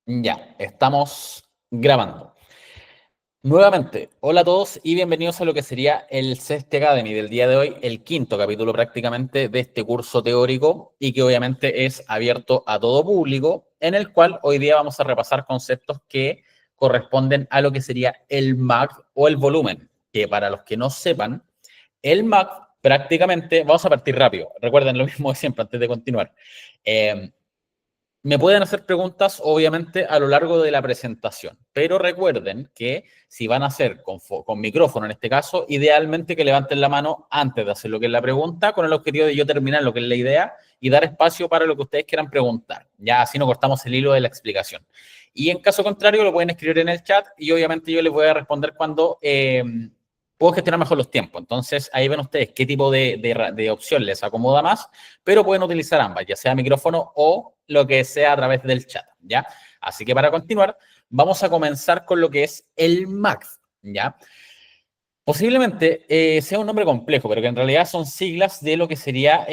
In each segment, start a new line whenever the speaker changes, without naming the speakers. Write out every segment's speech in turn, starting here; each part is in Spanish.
Ya, estamos grabando. Nuevamente, hola a todos y bienvenidos a lo que sería el CESTE Academy del día de hoy, el quinto capítulo prácticamente de este curso teórico y que obviamente es abierto a todo público, en el cual hoy día vamos a repasar conceptos que corresponden a lo que sería el MAC o el volumen, que para los que no sepan, el MAC prácticamente, vamos a partir rápido, recuerden lo mismo de siempre antes de continuar. Me pueden hacer preguntas, obviamente, a lo largo de la presentación, pero recuerden que si van a hacer con micrófono en este caso, idealmente que levanten la mano antes de hacer lo que es la pregunta, con el objetivo de yo terminar lo que es la idea y dar espacio para lo que ustedes quieran preguntar. Ya así no cortamos el hilo de la explicación. Y en caso contrario, lo pueden escribir en el chat y obviamente yo les voy a responder cuando puedo gestionar mejor los tiempos. Entonces, ahí ven ustedes qué tipo de opción les acomoda más, pero pueden utilizar ambas, ya sea micrófono o lo que sea a través del chat, ¿ya? Así que para continuar, vamos a comenzar con lo que es el MAC, ¿ya? Posiblemente sea un nombre complejo, pero que en realidad son siglas de lo que sería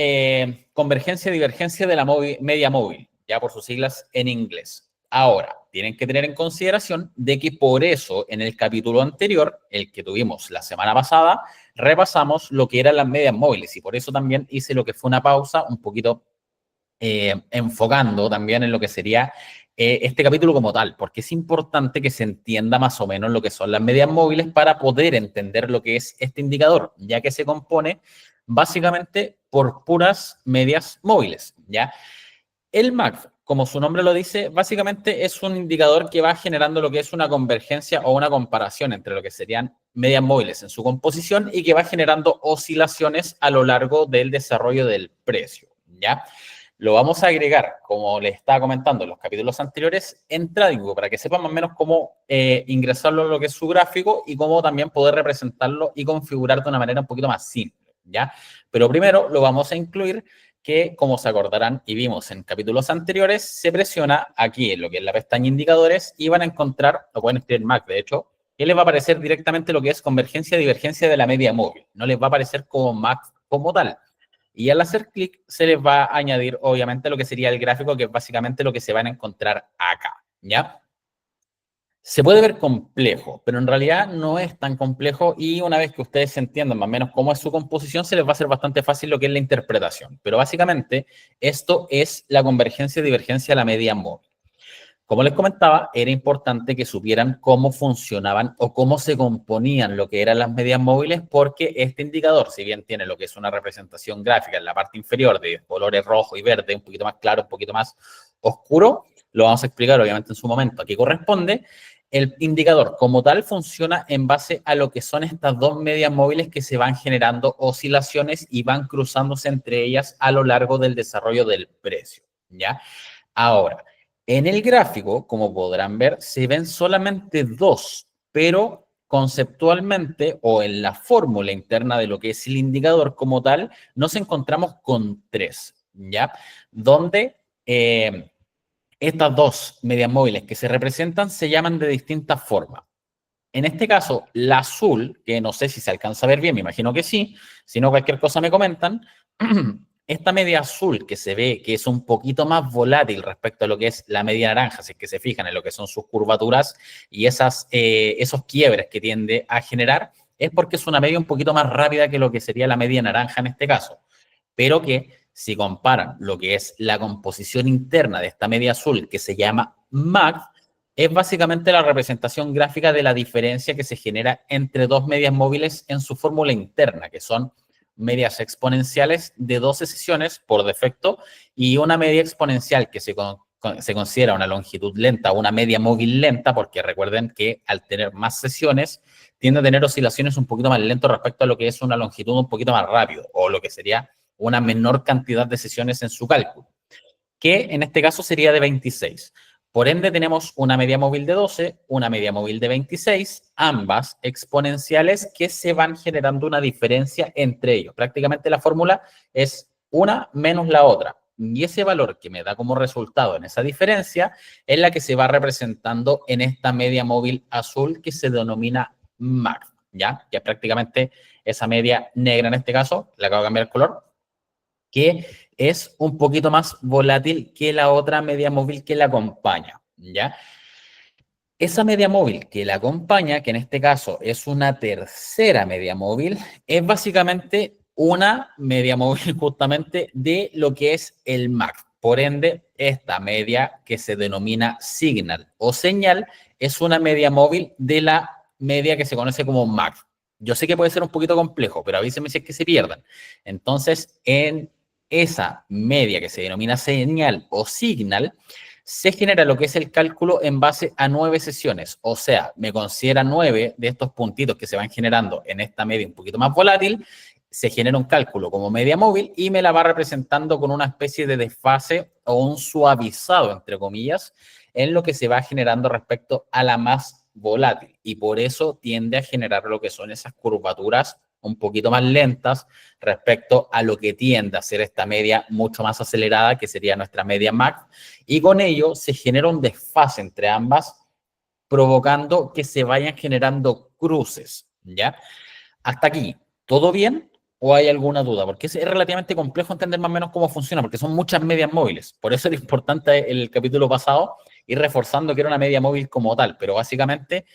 convergencia y divergencia de la media móvil, ya por sus siglas en inglés. Ahora, tienen que tener en consideración de que por eso en el capítulo anterior, el que tuvimos la semana pasada, repasamos lo que eran las medias móviles y por eso también hice lo que fue una pausa un poquito enfocando también en lo que sería este capítulo como tal, porque es importante que se entienda más o menos lo que son las medias móviles para poder entender lo que es este indicador, ya que se compone básicamente por puras medias móviles, ¿ya? El MAC, como su nombre lo dice, básicamente es un indicador que va generando lo que es una convergencia o una comparación entre lo que serían medias móviles en su composición y que va generando oscilaciones a lo largo del desarrollo del precio, ¿ya? Lo vamos a agregar, como les estaba comentando en los capítulos anteriores, en TradingView, para que sepan más o menos cómo ingresarlo a lo que es su gráfico y cómo también poder representarlo y configurar de una manera un poquito más simple, ¿ya? Pero primero lo vamos a incluir que, como se acordarán y vimos en capítulos anteriores, se presiona aquí en lo que es la pestaña indicadores y van a encontrar, lo pueden escribir en Mac, de hecho, que les va a aparecer directamente lo que es convergencia y divergencia de la media móvil. No les va a aparecer como Mac como tal. Y al hacer clic se les va a añadir, obviamente, lo que sería el gráfico, que es básicamente lo que se van a encontrar acá, ¿ya? Se puede ver complejo, pero en realidad no es tan complejo y una vez que ustedes entiendan más o menos cómo es su composición, se les va a hacer bastante fácil lo que es la interpretación. Pero básicamente esto es la convergencia y divergencia de la media móvil. Como les comentaba, era importante que supieran cómo funcionaban o cómo se componían lo que eran las medias móviles, porque este indicador, si bien tiene lo que es una representación gráfica en la parte inferior de colores rojo y verde, un poquito más claro, un poquito más oscuro, lo vamos a explicar obviamente en su momento. Aquí corresponde, el indicador como tal funciona en base a lo que son estas dos medias móviles que se van generando oscilaciones y van cruzándose entre ellas a lo largo del desarrollo del precio, ¿ya? Ahora, en el gráfico, como podrán ver, se ven solamente dos, pero conceptualmente o en la fórmula interna de lo que es el indicador como tal, nos encontramos con tres, ¿ya? Donde estas dos medias móviles que se representan se llaman de distintas formas. En este caso, la azul, que no sé si se alcanza a ver bien, me imagino que sí, si no cualquier cosa me comentan, esta media azul que se ve que es un poquito más volátil respecto a lo que es la media naranja, si es que se fijan en lo que son sus curvaturas y esos quiebres que tiende a generar, es porque es una media un poquito más rápida que lo que sería la media naranja en este caso, pero que si comparan lo que es la composición interna de esta media azul que se llama MAC, es básicamente la representación gráfica de la diferencia que se genera entre dos medias móviles en su fórmula interna, que son medias exponenciales de 12 sesiones por defecto y una media exponencial que se considera una longitud lenta, una media móvil lenta, porque recuerden que al tener más sesiones tiende a tener oscilaciones un poquito más lento respecto a lo que es una longitud un poquito más rápido, o lo que sería una menor cantidad de sesiones en su cálculo, que en este caso sería de 26. Por ende, tenemos una media móvil de 12, una media móvil de 26, ambas exponenciales que se van generando una diferencia entre ellos. Prácticamente la fórmula es una menos la otra. Y ese valor que me da como resultado en esa diferencia es la que se va representando en esta media móvil azul que se denomina MAC, ¿ya? Que es prácticamente esa media negra en este caso, le acabo de cambiar el color, que es un poquito más volátil que la otra media móvil que la acompaña, ¿ya? Esa media móvil que la acompaña, que en este caso es una tercera media móvil, es básicamente una media móvil justamente de lo que es el MAC. Por ende, esta media que se denomina signal o señal es una media móvil de la media que se conoce como MAC. Yo sé que puede ser un poquito complejo, pero avísenme si es que se pierdan. Entonces, en esa media que se denomina señal o signal, se genera lo que es el cálculo en base a 9 sesiones. O sea, me considera 9 de estos puntitos que se van generando en esta media un poquito más volátil, se genera un cálculo como media móvil y me la va representando con una especie de desfase o un suavizado, entre comillas, en lo que se va generando respecto a la más volátil. Y por eso tiende a generar lo que son esas curvaturas un poquito más lentas respecto a lo que tiende a ser esta media mucho más acelerada, que sería nuestra media MAC, y con ello se genera un desfase entre ambas, provocando que se vayan generando cruces, ¿ya? Hasta aquí, ¿todo bien? ¿O hay alguna duda? Porque es relativamente complejo entender más o menos cómo funciona, porque son muchas medias móviles. Por eso era importante el capítulo pasado ir reforzando que era una media móvil como tal, pero básicamente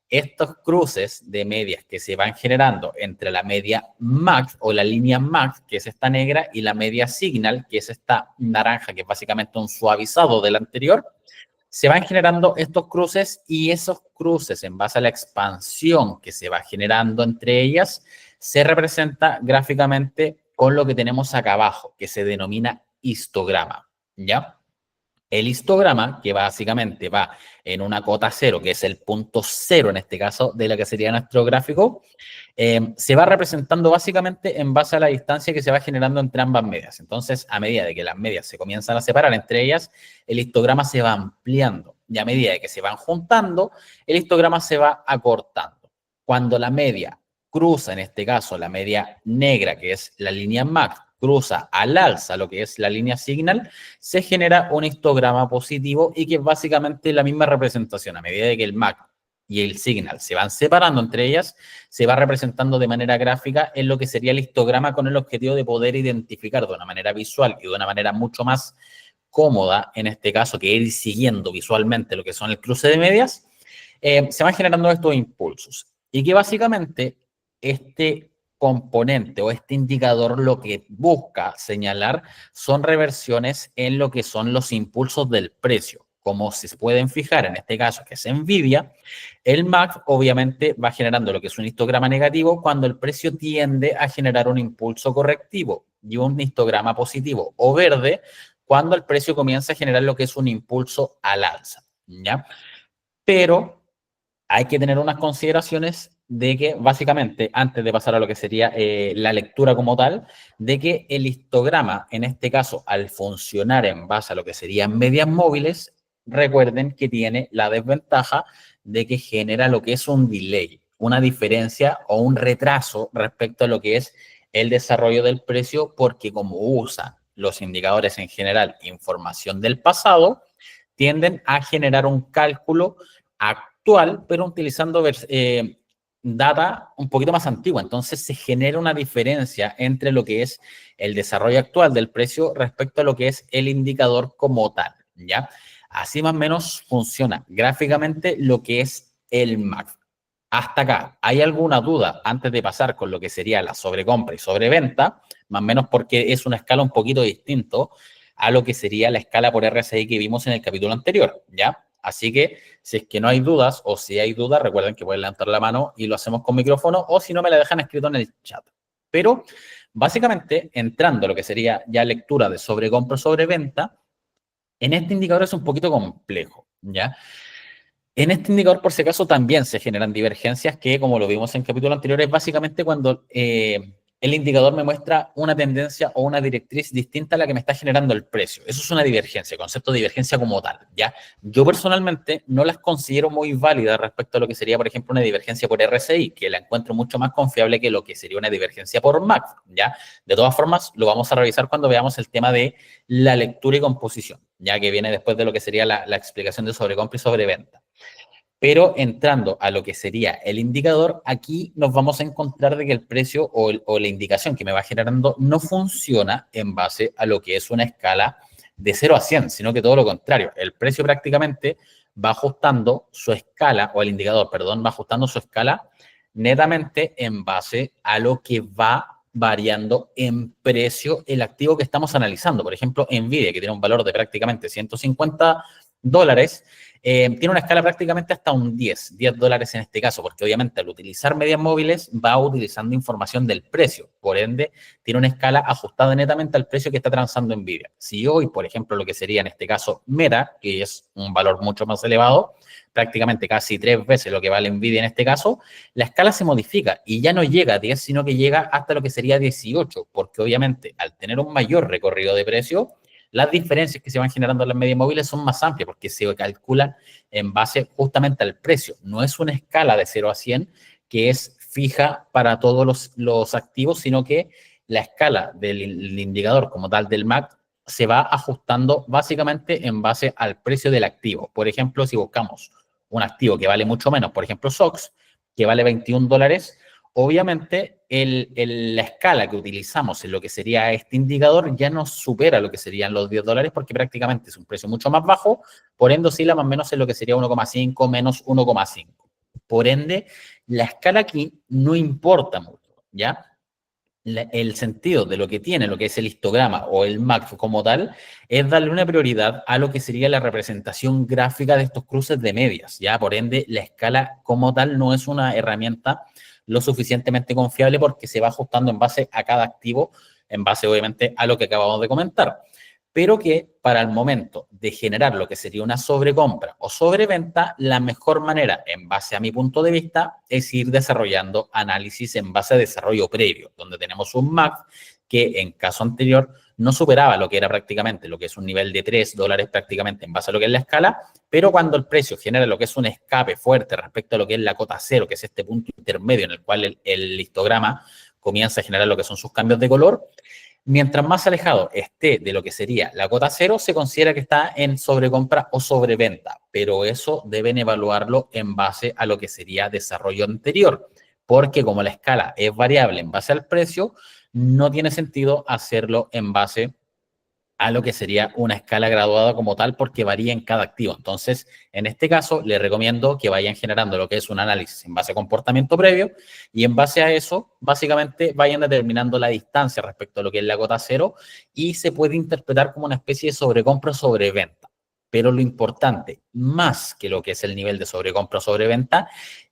estos cruces de medias que se van generando entre la media MAX o la línea MAX, que es esta negra, y la media Signal, que es esta naranja, que es básicamente un suavizado del anterior, se van generando estos cruces y esos cruces, en base a la expansión que se va generando entre ellas, se representa gráficamente con lo que tenemos acá abajo, que se denomina histograma, ¿ya? El histograma, que básicamente va en una cota cero, que es el punto cero en este caso, de la que sería nuestro gráfico, se va representando básicamente en base a la distancia que se va generando entre ambas medias. Entonces, a medida de que las medias se comienzan a separar entre ellas, el histograma se va ampliando. Y a medida de que se van juntando, el histograma se va acortando. Cuando la media cruza, en este caso, la media negra, que es la línea MAC, cruza al alza lo que es la línea signal, se genera un histograma positivo y que es básicamente la misma representación. A medida de que el MAC y el signal se van separando entre ellas, se va representando de manera gráfica en lo que sería el histograma con el objetivo de poder identificar de una manera visual y de una manera mucho más cómoda, en este caso, que ir siguiendo visualmente lo que son el cruce de medias, se van generando estos impulsos. Y que básicamente este componente o este indicador lo que busca señalar son reversiones en lo que son los impulsos del precio. Como se pueden fijar en este caso, que es Nvidia, el MAC obviamente va generando lo que es un histograma negativo cuando el precio tiende a generar un impulso correctivo y un histograma positivo o verde cuando el precio comienza a generar lo que es un impulso al alza, ¿ya? Pero hay que tener unas consideraciones de que, básicamente, antes de pasar a lo que sería la lectura como tal, de que el histograma, en este caso, al funcionar en base a lo que serían medias móviles, recuerden que tiene la desventaja de que genera lo que es un delay, una diferencia o un retraso respecto a lo que es el desarrollo del precio, porque como usa los indicadores en general información del pasado, tienden a generar un cálculo actual, pero utilizando data un poquito más antigua. Entonces se genera una diferencia entre lo que es el desarrollo actual del precio respecto a lo que es el indicador como tal, ¿ya? Así más o menos funciona gráficamente lo que es el MAC. Hasta acá, ¿hay alguna duda antes de pasar con lo que sería la sobrecompra y sobreventa? Más o menos porque es una escala un poquito distinto a lo que sería la escala por RSI que vimos en el capítulo anterior, ¿ya? Así que si es que no hay dudas o si hay dudas, recuerden que pueden levantar la mano y lo hacemos con micrófono o si no me la dejan escrito en el chat. Pero básicamente, entrando a lo que sería ya lectura de sobrecompra o sobreventa, en este indicador es un poquito complejo, ¿ya? En este indicador, por si acaso, también se generan divergencias que, como lo vimos en capítulo anterior, es básicamente cuando el indicador me muestra una tendencia o una directriz distinta a la que me está generando el precio. Eso es una divergencia, concepto de divergencia como tal, ¿ya? Yo personalmente no las considero muy válidas respecto a lo que sería, por ejemplo, una divergencia por RSI, que la encuentro mucho más confiable que lo que sería una divergencia por MAC, ¿ya? De todas formas, lo vamos a revisar cuando veamos el tema de la lectura y composición, ya que viene después de lo que sería la explicación de sobrecompra y sobreventa. Pero entrando a lo que sería el indicador, aquí nos vamos a encontrar de que el precio o la indicación que me va generando no funciona en base a lo que es una escala de 0 a 100, sino que todo lo contrario. El precio prácticamente va ajustando su escala, o el indicador, perdón, va ajustando su escala netamente en base a lo que va variando en precio el activo que estamos analizando. Por ejemplo, Nvidia, que tiene un valor de prácticamente $150, tiene una escala prácticamente hasta un $10 en este caso, porque obviamente al utilizar medias móviles va utilizando información del precio, por ende tiene una escala ajustada netamente al precio que está transando Nvidia. Si hoy, por ejemplo, lo que sería en este caso Meta, que es un valor mucho más elevado, prácticamente casi 3 veces lo que vale Nvidia en este caso, la escala se modifica y ya no llega a 10, sino que llega hasta lo que sería 18, porque obviamente al tener un mayor recorrido de precio, las diferencias que se van generando en las medias móviles son más amplias porque se calculan en base justamente al precio. No es una escala de 0 a 100 que es fija para todos los activos, sino que la escala del indicador como tal del MAC se va ajustando básicamente en base al precio del activo. Por ejemplo, si buscamos un activo que vale mucho menos, por ejemplo, SOX, que vale $21, obviamente la escala que utilizamos en lo que sería este indicador ya no supera lo que serían los $10 porque prácticamente es un precio mucho más bajo, por ende oscila más o menos en lo que sería 1,5 menos 1,5. Por ende, la escala aquí no importa mucho, ¿ya? El sentido de lo que tiene, lo que es el histograma o el MAC como tal, es darle una prioridad a lo que sería la representación gráfica de estos cruces de medias, ¿ya? Por ende, la escala como tal no es una herramienta lo suficientemente confiable porque se va ajustando en base a cada activo, en base obviamente a lo que acabamos de comentar, pero que para el momento de generar lo que sería una sobrecompra o sobreventa, la mejor manera, en base a mi punto de vista, es ir desarrollando análisis en base a desarrollo previo, donde tenemos un MAC que en caso anterior no superaba lo que era prácticamente, lo que es un nivel de $3 prácticamente en base a lo que es la escala, pero cuando el precio genera lo que es un escape fuerte respecto a lo que es la cota cero, que es este punto intermedio en el cual el histograma comienza a generar lo que son sus cambios de color, mientras más alejado esté de lo que sería la cota cero, se considera que está en sobrecompra o sobreventa, pero eso deben evaluarlo en base a lo que sería desarrollo anterior, porque como la escala es variable en base al precio, no tiene sentido hacerlo en base a lo que sería una escala graduada como tal porque varía en cada activo. Entonces, en este caso, les recomiendo que vayan generando lo que es un análisis en base a comportamiento previo y en base a eso, básicamente, vayan determinando la distancia respecto a lo que es la cota cero y se puede interpretar como una especie de sobrecompra o sobreventa. Pero lo importante, más que lo que es el nivel de sobrecompra o sobreventa,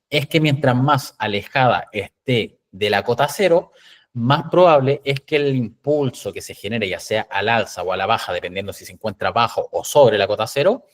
es que mientras más alejada esté de la cota cero, más probable es que el impulso que se genere, ya sea al alza o a la baja, dependiendo si se encuentra bajo o sobre la cota cero,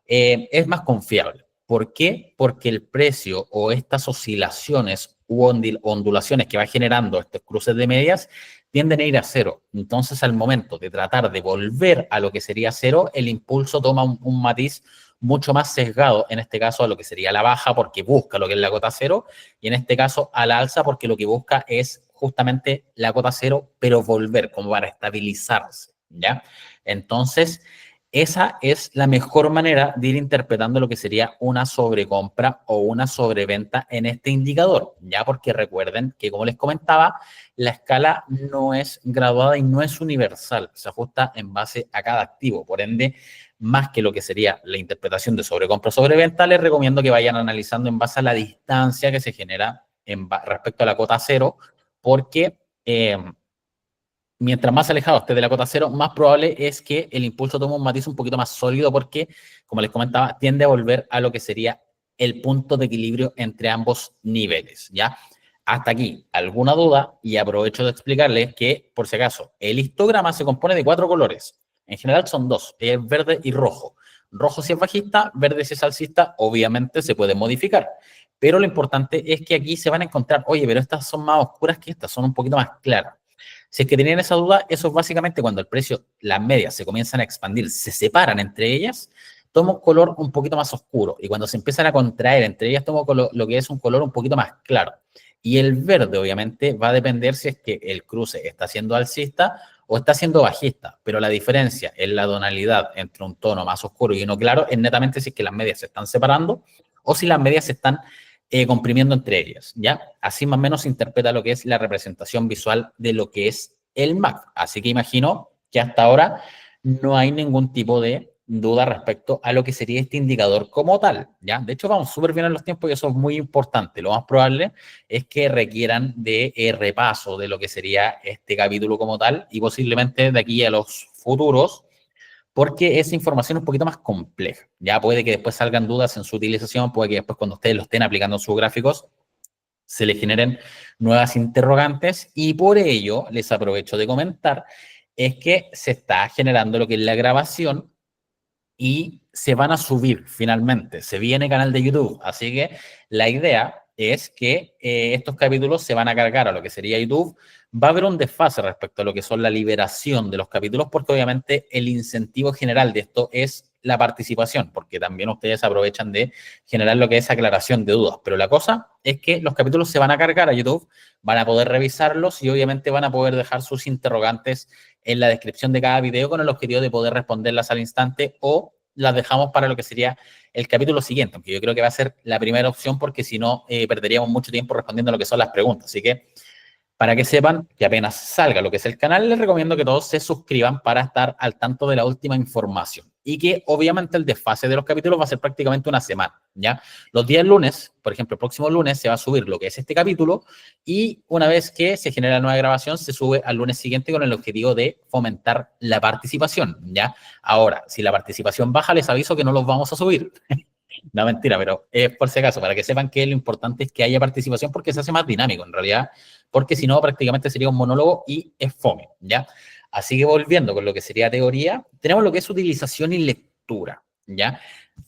es más confiable. ¿Por qué? Porque el precio o estas oscilaciones u ondulaciones que va generando estos cruces de medias tienden a ir a cero. Entonces, al momento de tratar de volver a lo que sería cero, el impulso toma un matiz mucho más sesgado, en este caso a lo que sería la baja, porque busca lo que es la cota cero, y en este caso a la alza, porque lo que busca es justamente la cota cero, pero volver como para estabilizarse, ¿ya? Entonces, esa es la mejor manera de ir interpretando lo que sería una sobrecompra o una sobreventa en este indicador, ya porque recuerden que, como les comentaba, la escala no es graduada y no es universal, se ajusta en base a cada activo, por ende, más que lo que sería la interpretación de sobrecompra o sobreventa, les recomiendo que vayan analizando en base a la distancia que se genera respecto a la cota cero, porque mientras más alejado esté de la cota cero, más probable es que el impulso tome un matiz un poquito más sólido porque, como les comentaba, tiende a volver a lo que sería el punto de equilibrio entre ambos niveles, ¿ya? Hasta aquí, ¿alguna duda? Y aprovecho de explicarles que, por si acaso, el histograma se compone de 4 colores. En general son 2, es verde y rojo. Rojo si es bajista, verde si es alcista, obviamente se puede modificar. Pero lo importante es que aquí se van a encontrar, oye, pero estas son más oscuras que estas, son un poquito más claras. Si es que tenían esa duda, eso es básicamente cuando el precio, las medias se comienzan a expandir, se separan entre ellas, toma un color un poquito más oscuro. Y cuando se empiezan a contraer entre ellas, toma lo que es un color un poquito más claro. Y el verde, obviamente, va a depender si es que el cruce está siendo alcista o está siendo bajista. Pero la diferencia en la tonalidad entre un tono más oscuro y uno claro es netamente si es que las medias se están separando o si las medias se están comprimiendo entre ellas, ¿ya? Así más o menos se interpreta lo que es la representación visual de lo que es el MAC. Así que imagino que hasta ahora no hay ningún tipo de duda respecto a lo que sería este indicador como tal, ¿ya? De hecho, vamos súper bien en los tiempos y eso es muy importante. Lo más probable es que requieran de repaso de lo que sería este capítulo como tal y posiblemente de aquí a los futuros, porque esa información es un poquito más compleja. Ya puede que después salgan dudas en su utilización, puede que después cuando ustedes lo estén aplicando en sus gráficos se les generen nuevas interrogantes y por ello les aprovecho de comentar es que se está generando lo que es la grabación y se van a subir finalmente. Se viene canal de YouTube, así que la idea es que estos capítulos se van a cargar a lo que sería YouTube. Va a haber un desfase respecto a lo que son la liberación de los capítulos, porque obviamente el incentivo general de esto es la participación, porque también ustedes aprovechan de generar lo que es aclaración de dudas. Pero la cosa es que los capítulos se van a cargar a YouTube, van a poder revisarlos y obviamente van a poder dejar sus interrogantes en la descripción de cada video con el objetivo de poder responderlas al instante o las dejamos para lo que sería el capítulo siguiente, aunque yo creo que va a ser la primera opción porque si no perderíamos mucho tiempo respondiendo a lo que son las preguntas. Así que para que sepan que apenas salga lo que es el canal, les recomiendo que todos se suscriban para estar al tanto de la última información. Y que obviamente el desfase de los capítulos va a ser prácticamente una semana, ¿ya? Los días lunes, por ejemplo, el próximo lunes se va a subir lo que es este capítulo y una vez que se genera la nueva grabación, se sube al lunes siguiente con el objetivo de fomentar la participación, ¿ya? Ahora, si la participación baja, les aviso que no los vamos a subir. No, mentira, pero es por si acaso, para que sepan que lo importante es que haya participación porque se hace más dinámico en realidad, porque si no prácticamente sería un monólogo y es fome, ¿ya? Así que volviendo con lo que sería teoría, tenemos lo que es utilización y lectura, ¿ya?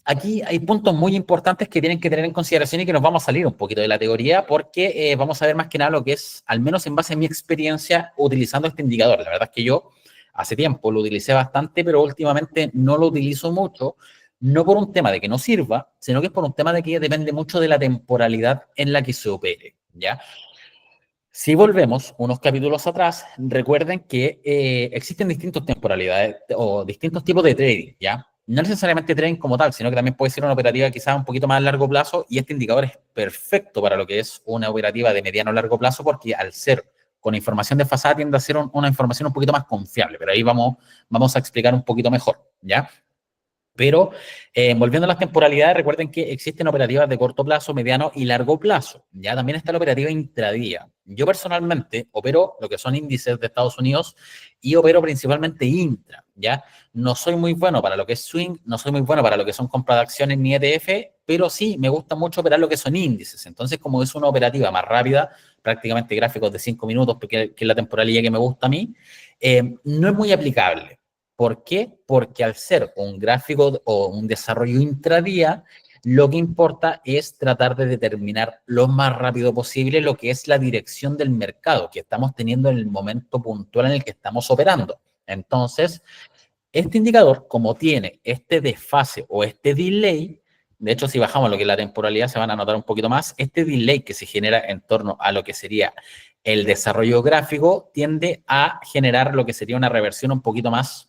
Aquí hay puntos muy importantes que tienen que tener en consideración y que nos vamos a salir un poquito de la teoría porque vamos a ver más que nada lo que es, al menos en base a mi experiencia, utilizando este indicador. La verdad es que yo hace tiempo lo utilicé bastante, pero últimamente no lo utilizo mucho, no por un tema de que no sirva, sino que es por un tema de que depende mucho de la temporalidad en la que se opere, ¿ya? Si volvemos unos capítulos atrás, recuerden que existen distintas temporalidades o distintos tipos de trading, ¿ya? No necesariamente trading como tal, sino que también puede ser una operativa quizás un poquito más a largo plazo y este indicador es perfecto para lo que es una operativa de mediano a largo plazo porque al ser con información desfasada tiende a ser una información un poquito más confiable, pero ahí vamos a explicar un poquito mejor, ¿ya? Pero volviendo a las temporalidades, recuerden que existen operativas de corto plazo, mediano y largo plazo. Ya también está la operativa intradía. Yo personalmente opero lo que son índices de Estados Unidos y opero principalmente intra. Ya no soy muy bueno para lo que es swing, no soy muy bueno para lo que son compra de acciones ni ETF, pero sí me gusta mucho operar lo que son índices. Entonces, como es una operativa más rápida, prácticamente gráficos de 5 minutos, que es la temporalidad que me gusta a mí, no es muy aplicable. ¿Por qué? Porque al ser un gráfico o un desarrollo intradía, lo que importa es tratar de determinar lo más rápido posible lo que es la dirección del mercado que estamos teniendo en el momento puntual en el que estamos operando. Entonces, este indicador, como tiene este desfase o este delay, de hecho, si bajamos lo que es la temporalidad, se van a notar un poquito más, este delay que se genera en torno a lo que sería el desarrollo gráfico tiende a generar lo que sería una reversión un poquito más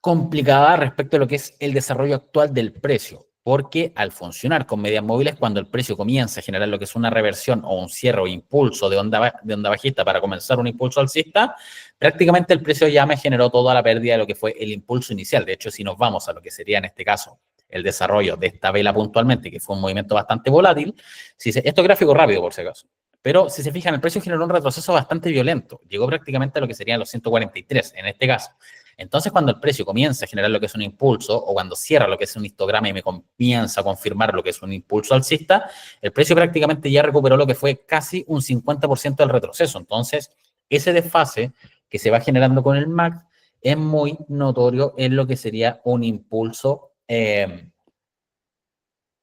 complicada respecto a lo que es el desarrollo actual del precio, porque al funcionar con medias móviles, cuando el precio comienza a generar lo que es una reversión o un cierre o impulso de onda bajista para comenzar un impulso alcista, prácticamente el precio ya me generó toda la pérdida de lo que fue el impulso inicial. De hecho, si nos vamos a lo que sería en este caso el desarrollo de esta vela puntualmente, que fue un movimiento bastante volátil, esto es gráfico rápido por si acaso, pero si se fijan, el precio generó un retroceso bastante violento, llegó prácticamente a lo que serían los 143 en este caso. Entonces, cuando el precio comienza a generar lo que es un impulso, o cuando cierra lo que es un histograma y me comienza a confirmar lo que es un impulso alcista, el precio prácticamente ya recuperó lo que fue casi un 50% del retroceso. Entonces, ese desfase que se va generando con el MACD es muy notorio en lo que sería un impulso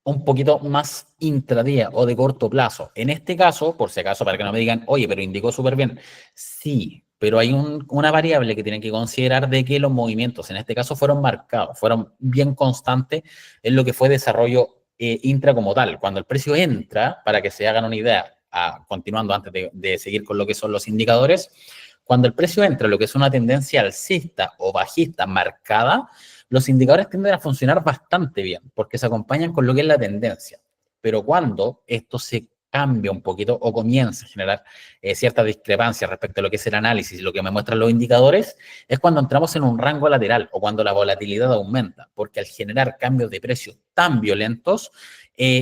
un poquito más intradía o de corto plazo. En este caso, por si acaso, para que no me digan, oye, pero indicó súper bien. Sí, pero hay una variable que tienen que considerar de que los movimientos, en este caso, fueron marcados, fueron bien constantes en lo que fue desarrollo intra como tal. Cuando el precio entra, para que se hagan una idea, continuando antes de seguir con lo que son los indicadores, cuando el precio entra en lo que es una tendencia alcista o bajista marcada, los indicadores tienden a funcionar bastante bien porque se acompañan con lo que es la tendencia. Pero cuando esto se cambia un poquito o comienza a generar ciertas discrepancias respecto a lo que es el análisis y lo que me muestran los indicadores, es cuando entramos en un rango lateral o cuando la volatilidad aumenta, porque al generar cambios de precio tan violentos,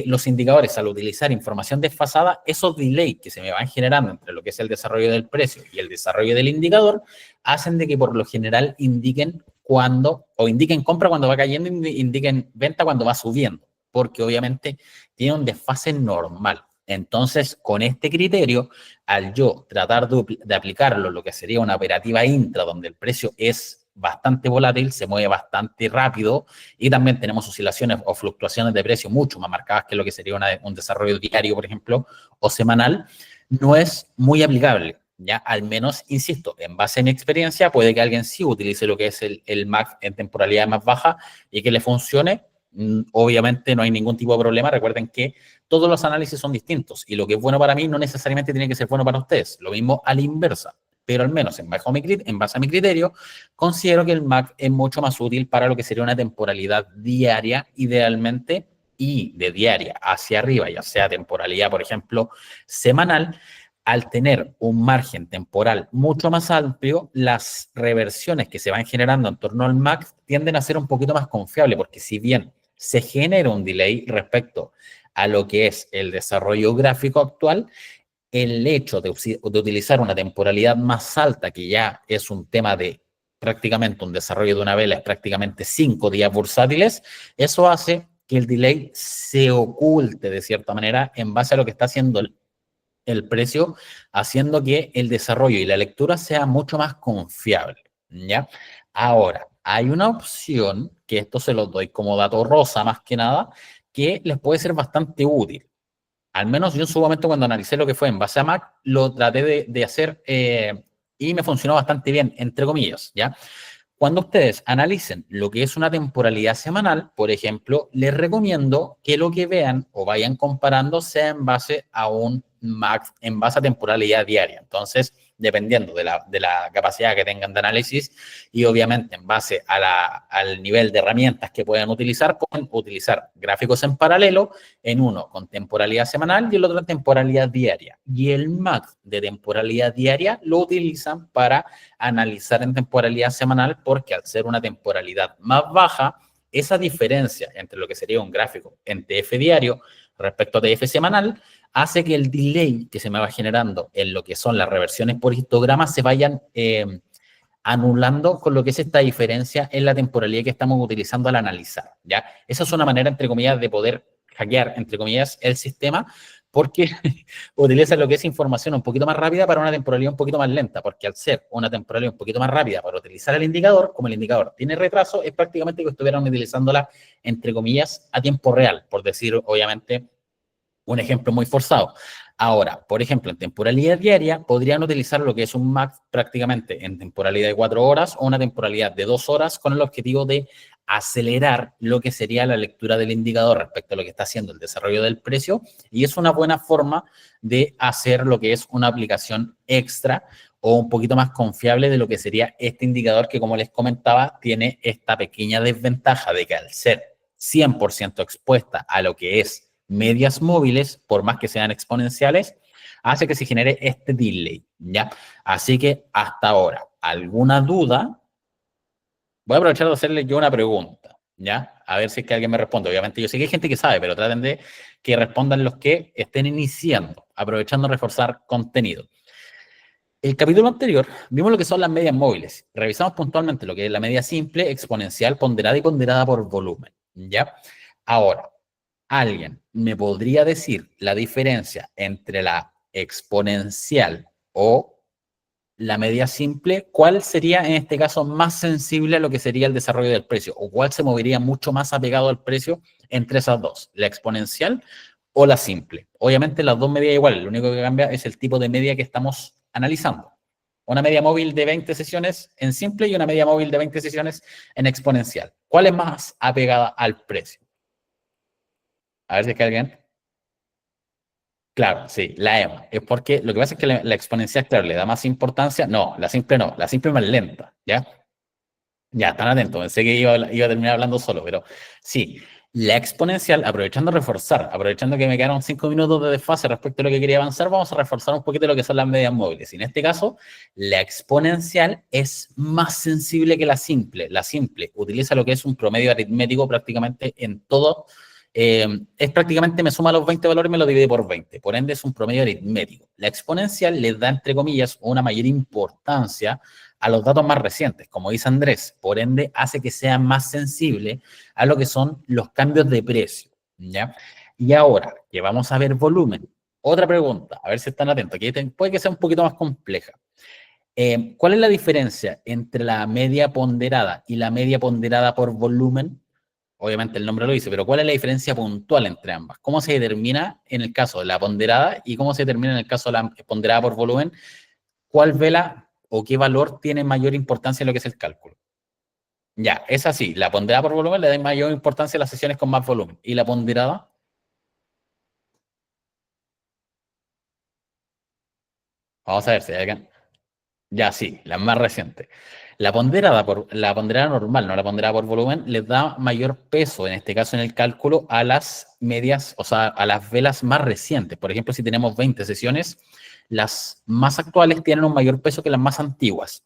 los indicadores, al utilizar información desfasada, esos delays que se me van generando entre lo que es el desarrollo del precio y el desarrollo del indicador, hacen de que por lo general indiquen cuando, o indiquen compra cuando va cayendo, indiquen venta cuando va subiendo, porque obviamente tiene un desfase normal. Entonces, con este criterio, al yo tratar de aplicarlo, lo que sería una operativa intra, donde el precio es bastante volátil, se mueve bastante rápido y también tenemos oscilaciones o fluctuaciones de precio mucho más marcadas que lo que sería un desarrollo diario, por ejemplo, o semanal, no es muy aplicable. Ya, al menos, insisto, en base a mi experiencia, puede que alguien sí utilice lo que es el MAC en temporalidad más baja y que le funcione. Obviamente no hay ningún tipo de problema. Recuerden que todos los análisis son distintos y lo que es bueno para mí no necesariamente tiene que ser bueno para ustedes. Lo mismo a la inversa. Pero al menos en base a mi criterio, considero que el MAC es mucho más útil para lo que sería una temporalidad diaria, idealmente, y de diaria hacia arriba, ya sea temporalidad, por ejemplo, semanal. Al tener un margen temporal mucho más amplio, las reversiones que se van generando en torno al MAC tienden a ser un poquito más confiables, porque si bien se genera un delay respecto a lo que es el desarrollo gráfico actual, el hecho de utilizar una temporalidad más alta, que ya es un tema de prácticamente un desarrollo de una vela, es prácticamente 5 días bursátiles, eso hace que el delay se oculte de cierta manera en base a lo que está haciendo el precio, haciendo que el desarrollo y la lectura sea mucho más confiable, ¿ya? Ahora, hay una opción, que esto se los doy como dato rosa más que nada, que les puede ser bastante útil. Al menos yo en su momento cuando analicé lo que fue en base a Mac, lo traté de hacer y me funcionó bastante bien, entre comillas, ¿ya? Cuando ustedes analicen lo que es una temporalidad semanal, por ejemplo, les recomiendo que lo que vean o vayan comparando sea en base a un max, en base a temporalidad diaria. Entonces, dependiendo de la capacidad que tengan de análisis y obviamente en base al nivel de herramientas que puedan utilizar, pueden utilizar gráficos en paralelo, en uno con temporalidad semanal y el otro en temporalidad diaria. Y el max de temporalidad diaria lo utilizan para analizar en temporalidad semanal, porque al ser una temporalidad más baja, esa diferencia entre lo que sería un gráfico en TF diario respecto a TF semanal hace que el delay que se me va generando en lo que son las reversiones por histograma se vayan anulando con lo que es esta diferencia en la temporalidad que estamos utilizando al analizar, ¿ya? Esa es una manera, entre comillas, de poder hackear, entre comillas, el sistema, porque utiliza lo que es información un poquito más rápida para una temporalidad un poquito más lenta, porque al ser una temporalidad un poquito más rápida para utilizar el indicador, como el indicador tiene retraso, es prácticamente que estuvieran utilizándola, entre comillas, a tiempo real, por decir, obviamente, un ejemplo muy forzado. Ahora, por ejemplo, en temporalidad diaria podrían utilizar lo que es un MAC prácticamente en temporalidad de 4 horas o una temporalidad de 2 horas con el objetivo de acelerar lo que sería la lectura del indicador respecto a lo que está haciendo el desarrollo del precio, y es una buena forma de hacer lo que es una aplicación extra o un poquito más confiable de lo que sería este indicador que, como les comentaba, tiene esta pequeña desventaja de que al ser 100% expuesta a lo que es medias móviles, por más que sean exponenciales, hace que se genere este delay, ¿ya? Así que hasta ahora, ¿alguna duda? Voy a aprovechar de hacerle yo una pregunta, ¿ya? A ver si es que alguien me responde. Obviamente yo sé que hay gente que sabe, pero traten de que respondan los que estén iniciando, aprovechando de reforzar contenido. El capítulo anterior vimos lo que son las medias móviles. Revisamos puntualmente lo que es la media simple, exponencial, ponderada y ponderada por volumen, ¿ya? Ahora, ¿alguien me podría decir la diferencia entre la exponencial o la media simple? ¿Cuál sería en este caso más sensible a lo que sería el desarrollo del precio? ¿O cuál se movería mucho más apegado al precio entre esas dos? ¿La exponencial o la simple? Obviamente las dos medias iguales, lo único que cambia es el tipo de media que estamos analizando. Una media móvil de 20 sesiones en simple y una media móvil de 20 sesiones en exponencial. ¿Cuál es más apegada al precio? A ver si es que alguien... Claro, sí, la EMA. Es porque lo que pasa es que la exponencial, claro, le da más importancia. No, la simple no, la simple es más lenta, ¿ya? Ya, están atentos, pensé que iba a terminar hablando solo, pero sí. La exponencial, aprovechando reforzar, aprovechando que me quedaron 5 minutos de desfase respecto a lo que quería avanzar, vamos a reforzar un poquito lo que son las medias móviles. Y en este caso, la exponencial es más sensible que la simple. La simple utiliza lo que es un promedio aritmético prácticamente en todo. Es prácticamente me suma los 20 valores y me lo divide por 20. Por ende, es un promedio aritmético. La exponencial le da, entre comillas, una mayor importancia a los datos más recientes, como dice Andrés. Por ende, hace que sea más sensible a lo que son los cambios de precio, ¿ya? Y ahora que vamos a ver volumen, otra pregunta, a ver si están atentos, que puede que sea un poquito más compleja. ¿Cuál es la diferencia entre la media ponderada y la media ponderada por volumen? Obviamente el nombre lo dice, pero ¿cuál es la diferencia puntual entre ambas? ¿Cómo se determina en el caso de la ponderada y cómo se determina en el caso de la ponderada por volumen? ¿Cuál vela o qué valor tiene mayor importancia en lo que es el cálculo? Ya, es así. La ponderada por volumen le da mayor importancia a las sesiones con más volumen. ¿Y la ponderada? Vamos a ver si hay acá. Ya, sí, la más reciente. La ponderada normal, no la ponderada por volumen, les da mayor peso, en este caso en el cálculo, a las medias, o sea, a las velas más recientes. Por ejemplo, si tenemos 20 sesiones, las más actuales tienen un mayor peso que las más antiguas.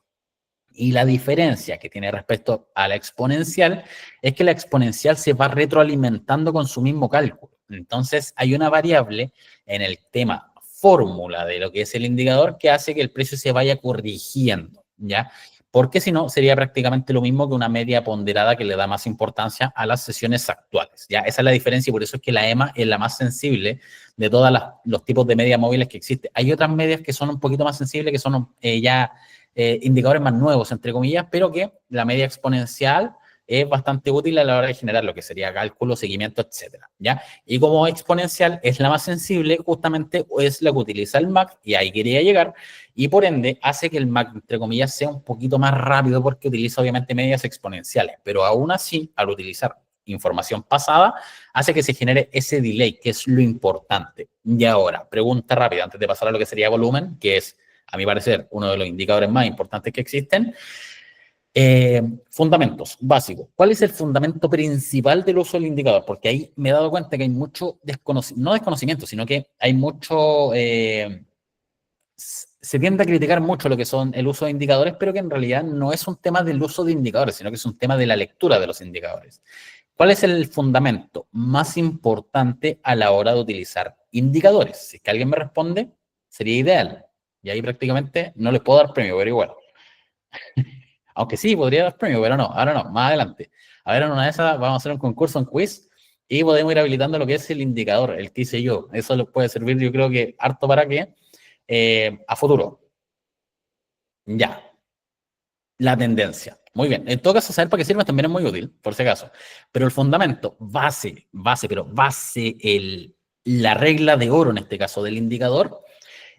Y la diferencia que tiene respecto a la exponencial es que la exponencial se va retroalimentando con su mismo cálculo. Entonces, hay una variable en el tema fórmula de lo que es el indicador que hace que el precio se vaya corrigiendo, ¿ya? Porque si no, sería prácticamente lo mismo que una media ponderada que le da más importancia a las sesiones actuales, ¿ya? Esa es la diferencia y por eso es que la EMA es la más sensible de todos los tipos de medias móviles que existen. Hay otras medias que son un poquito más sensibles, que son ya indicadores más nuevos, entre comillas, pero que la media exponencial es bastante útil a la hora de generar lo que sería cálculo, seguimiento, etcétera, ¿ya? Y como exponencial es la más sensible, justamente es la que utiliza el MAC, y ahí quería llegar, y por ende hace que el MAC, entre comillas, sea un poquito más rápido porque utiliza obviamente medias exponenciales, pero aún así, al utilizar información pasada, hace que se genere ese delay, que es lo importante. Y ahora, pregunta rápida, antes de pasar a lo que sería volumen, que es a mi parecer, uno de los indicadores más importantes que existen. Fundamentos básicos. ¿Cuál es el fundamento principal del uso del indicador? Porque ahí me he dado cuenta que hay mucho desconocimiento, no desconocimiento, sino que hay mucho, se tiende a criticar mucho lo que son el uso de indicadores, pero que en realidad no es un tema del uso de indicadores, sino que es un tema de la lectura de los indicadores. ¿Cuál es el fundamento más importante a la hora de utilizar indicadores? Si es que alguien me responde, sería ideal. Y ahí prácticamente no les puedo dar premio, pero igual. Aunque sí, podría dar premio, pero no, ahora no, más adelante. A ver, en una de esas vamos a hacer un concurso, un quiz, y podemos ir habilitando lo que es el indicador, el que hice yo. Eso les puede servir, yo creo que harto para que a futuro. Ya, la tendencia. Muy bien. En todo caso, saber para qué sirve también es muy útil, por si acaso. Pero el fundamento, la regla de oro en este caso del indicador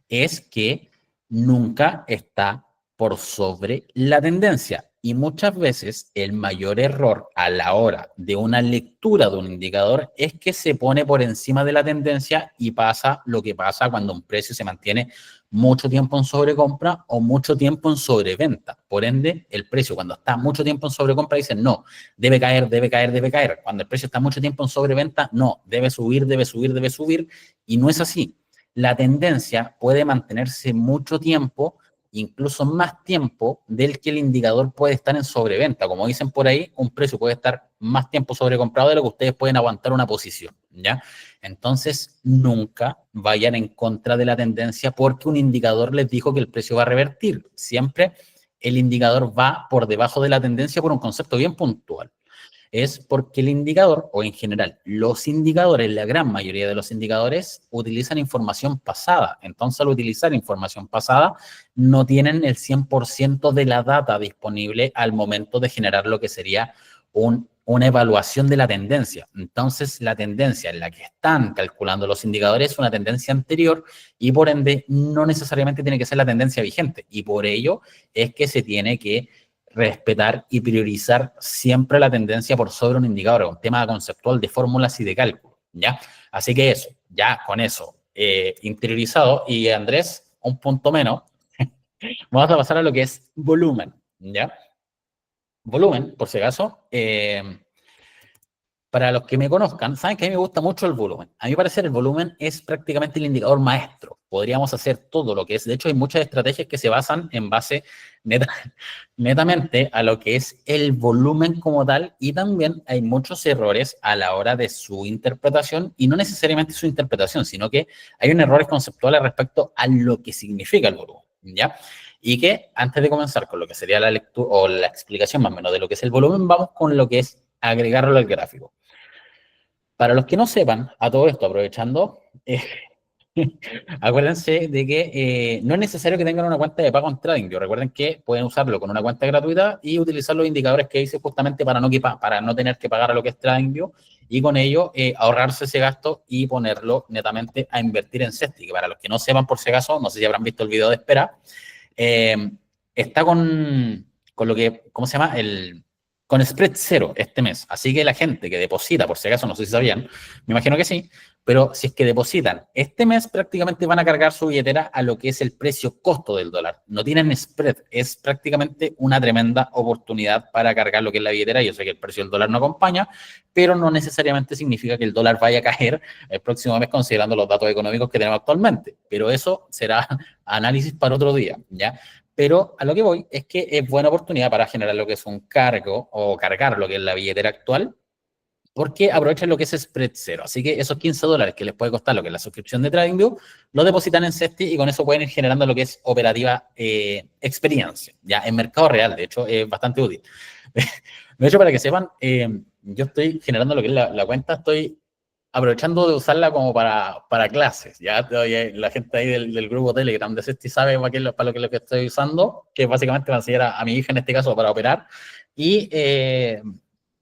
es que nunca está por sobre la tendencia. Y muchas veces el mayor error a la hora de una lectura de un indicador es que se pone por encima de la tendencia y pasa lo que pasa cuando un precio se mantiene mucho tiempo en sobrecompra o mucho tiempo en sobreventa. Por ende, el precio cuando está mucho tiempo en sobrecompra dice no, debe caer, debe caer, debe caer. Cuando el precio está mucho tiempo en sobreventa, no, debe subir, debe subir, debe subir. Y no es así. La tendencia puede mantenerse mucho tiempo, incluso más tiempo del que el indicador puede estar en sobreventa. Como dicen por ahí, un precio puede estar más tiempo sobrecomprado de lo que ustedes pueden aguantar una posición, ¿ya? Entonces, nunca vayan en contra de la tendencia porque un indicador les dijo que el precio va a revertir. Siempre el indicador va por debajo de la tendencia por un concepto bien puntual. Es porque el indicador, o en general, los indicadores, la gran mayoría de los indicadores, utilizan información pasada. Entonces, al utilizar información pasada, no tienen el 100% de la data disponible al momento de generar lo que sería una evaluación de la tendencia. Entonces, la tendencia en la que están calculando los indicadores es una tendencia anterior y, por ende, no necesariamente tiene que ser la tendencia vigente. Y por ello es que se tiene que respetar y priorizar siempre la tendencia por sobre un indicador, un tema conceptual de fórmulas y de cálculo, ¿ya? Así que eso, ya con eso interiorizado, y Andrés, un punto menos, vamos a pasar a lo que es volumen, ¿ya? Volumen, por si acaso, para los que me conozcan, saben que a mí me gusta mucho el volumen. A mi parecer, el volumen es prácticamente el indicador maestro. Podríamos hacer todo lo que es. De hecho, hay muchas estrategias que se basan en base netamente a lo que es el volumen como tal, y también hay muchos errores a la hora de su interpretación, y no necesariamente su interpretación, sino que hay un errores conceptuales respecto a lo que significa el volumen, ¿ya? Y que antes de comenzar con lo que sería la lectura o la explicación más o menos de lo que es el volumen, vamos con lo que es agregarlo al gráfico. Para los que no sepan, a todo esto, aprovechando, acuérdense de que no es necesario que tengan una cuenta de pago en TradingView. Recuerden que pueden usarlo con una cuenta gratuita y utilizar los indicadores que hice justamente para no tener que pagar a lo que es TradingView, y con ello ahorrarse ese gasto y ponerlo netamente a invertir en Cesti, que para los que no sepan, por si acaso, no sé si habrán visto el video de espera, está con lo que, ¿cómo se llama? Con spread cero este mes. Así que la gente que deposita, por si acaso, no sé si sabían, me imagino que sí, pero si es que depositan este mes, prácticamente van a cargar su billetera a lo que es el precio costo del dólar. No tienen spread, es prácticamente una tremenda oportunidad para cargar lo que es la billetera. Yo sé que el precio del dólar no acompaña, pero no necesariamente significa que el dólar vaya a caer el próximo mes considerando los datos económicos que tenemos actualmente. Pero eso será análisis para otro día, ¿ya? Pero a lo que voy es que es buena oportunidad para generar lo que es un cargo o cargar lo que es la billetera actual, porque aprovechan lo que es spread cero. Así que esos $15 que les puede costar lo que es la suscripción de TradingView, lo depositan en Cesti y con eso pueden ir generando lo que es operativa experiencia, ya en mercado real. De hecho, es bastante útil. De hecho, para que sepan, yo estoy generando lo que es la cuenta, estoy aprovechando de usarla como para clases. Ya la gente ahí del grupo Telegram de Cesti sabe para lo que estoy usando, que básicamente va a enseñar a mi hija en este caso para operar. Y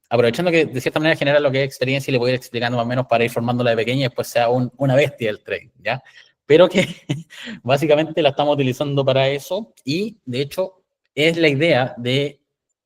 aprovechando que de cierta manera genera lo que es experiencia, y le voy a ir explicando más o menos para ir formándola de pequeña y después sea una bestia del trading, ¿ya? Pero que básicamente la estamos utilizando para eso, y de hecho es la idea de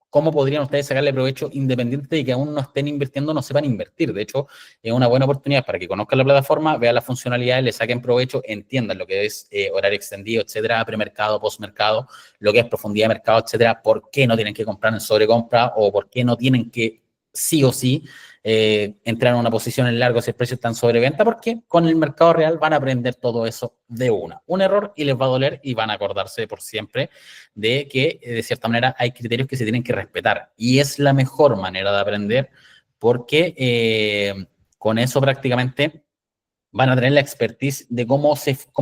cómo podrían ustedes sacarle provecho independiente de que aún no estén invirtiendo, no sepan invertir. De hecho, es una buena oportunidad para que conozcan la plataforma, vean las funcionalidades, le saquen provecho, entiendan lo que es horario extendido, etcétera, premercado, postmercado, lo que es profundidad de mercado, etcétera, por qué no tienen que comprar en sobrecompra o por qué no tienen que sí o sí entrar en una posición en largo si el precio está en sobreventa, porque con el mercado real van a aprender todo eso de una. Un error y les va a doler, y van a acordarse por siempre de que de cierta manera hay criterios que se tienen que respetar, y es la mejor manera de aprender, porque con eso prácticamente van a tener la expertise de cómo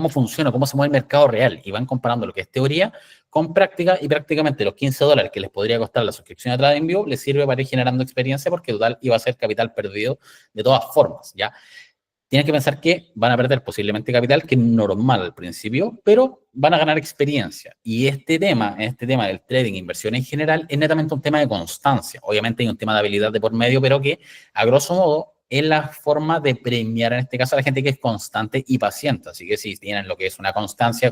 funciona, cómo se mueve el mercado real, y van comparando lo que es teoría con práctica, y prácticamente los $15 que les podría costar la suscripción a TradingView les sirve para ir generando experiencia, porque total iba a ser capital perdido de todas formas, ¿ya? Tienen que pensar que van a perder posiblemente capital, que es normal al principio, pero van a ganar experiencia. Y este tema del trading, inversión en general, es netamente un tema de constancia. Obviamente hay un tema de habilidad de por medio, pero que, a grosso modo, es la forma de premiar, en este caso, a la gente que es constante y paciente. Así que si tienen lo que es una constancia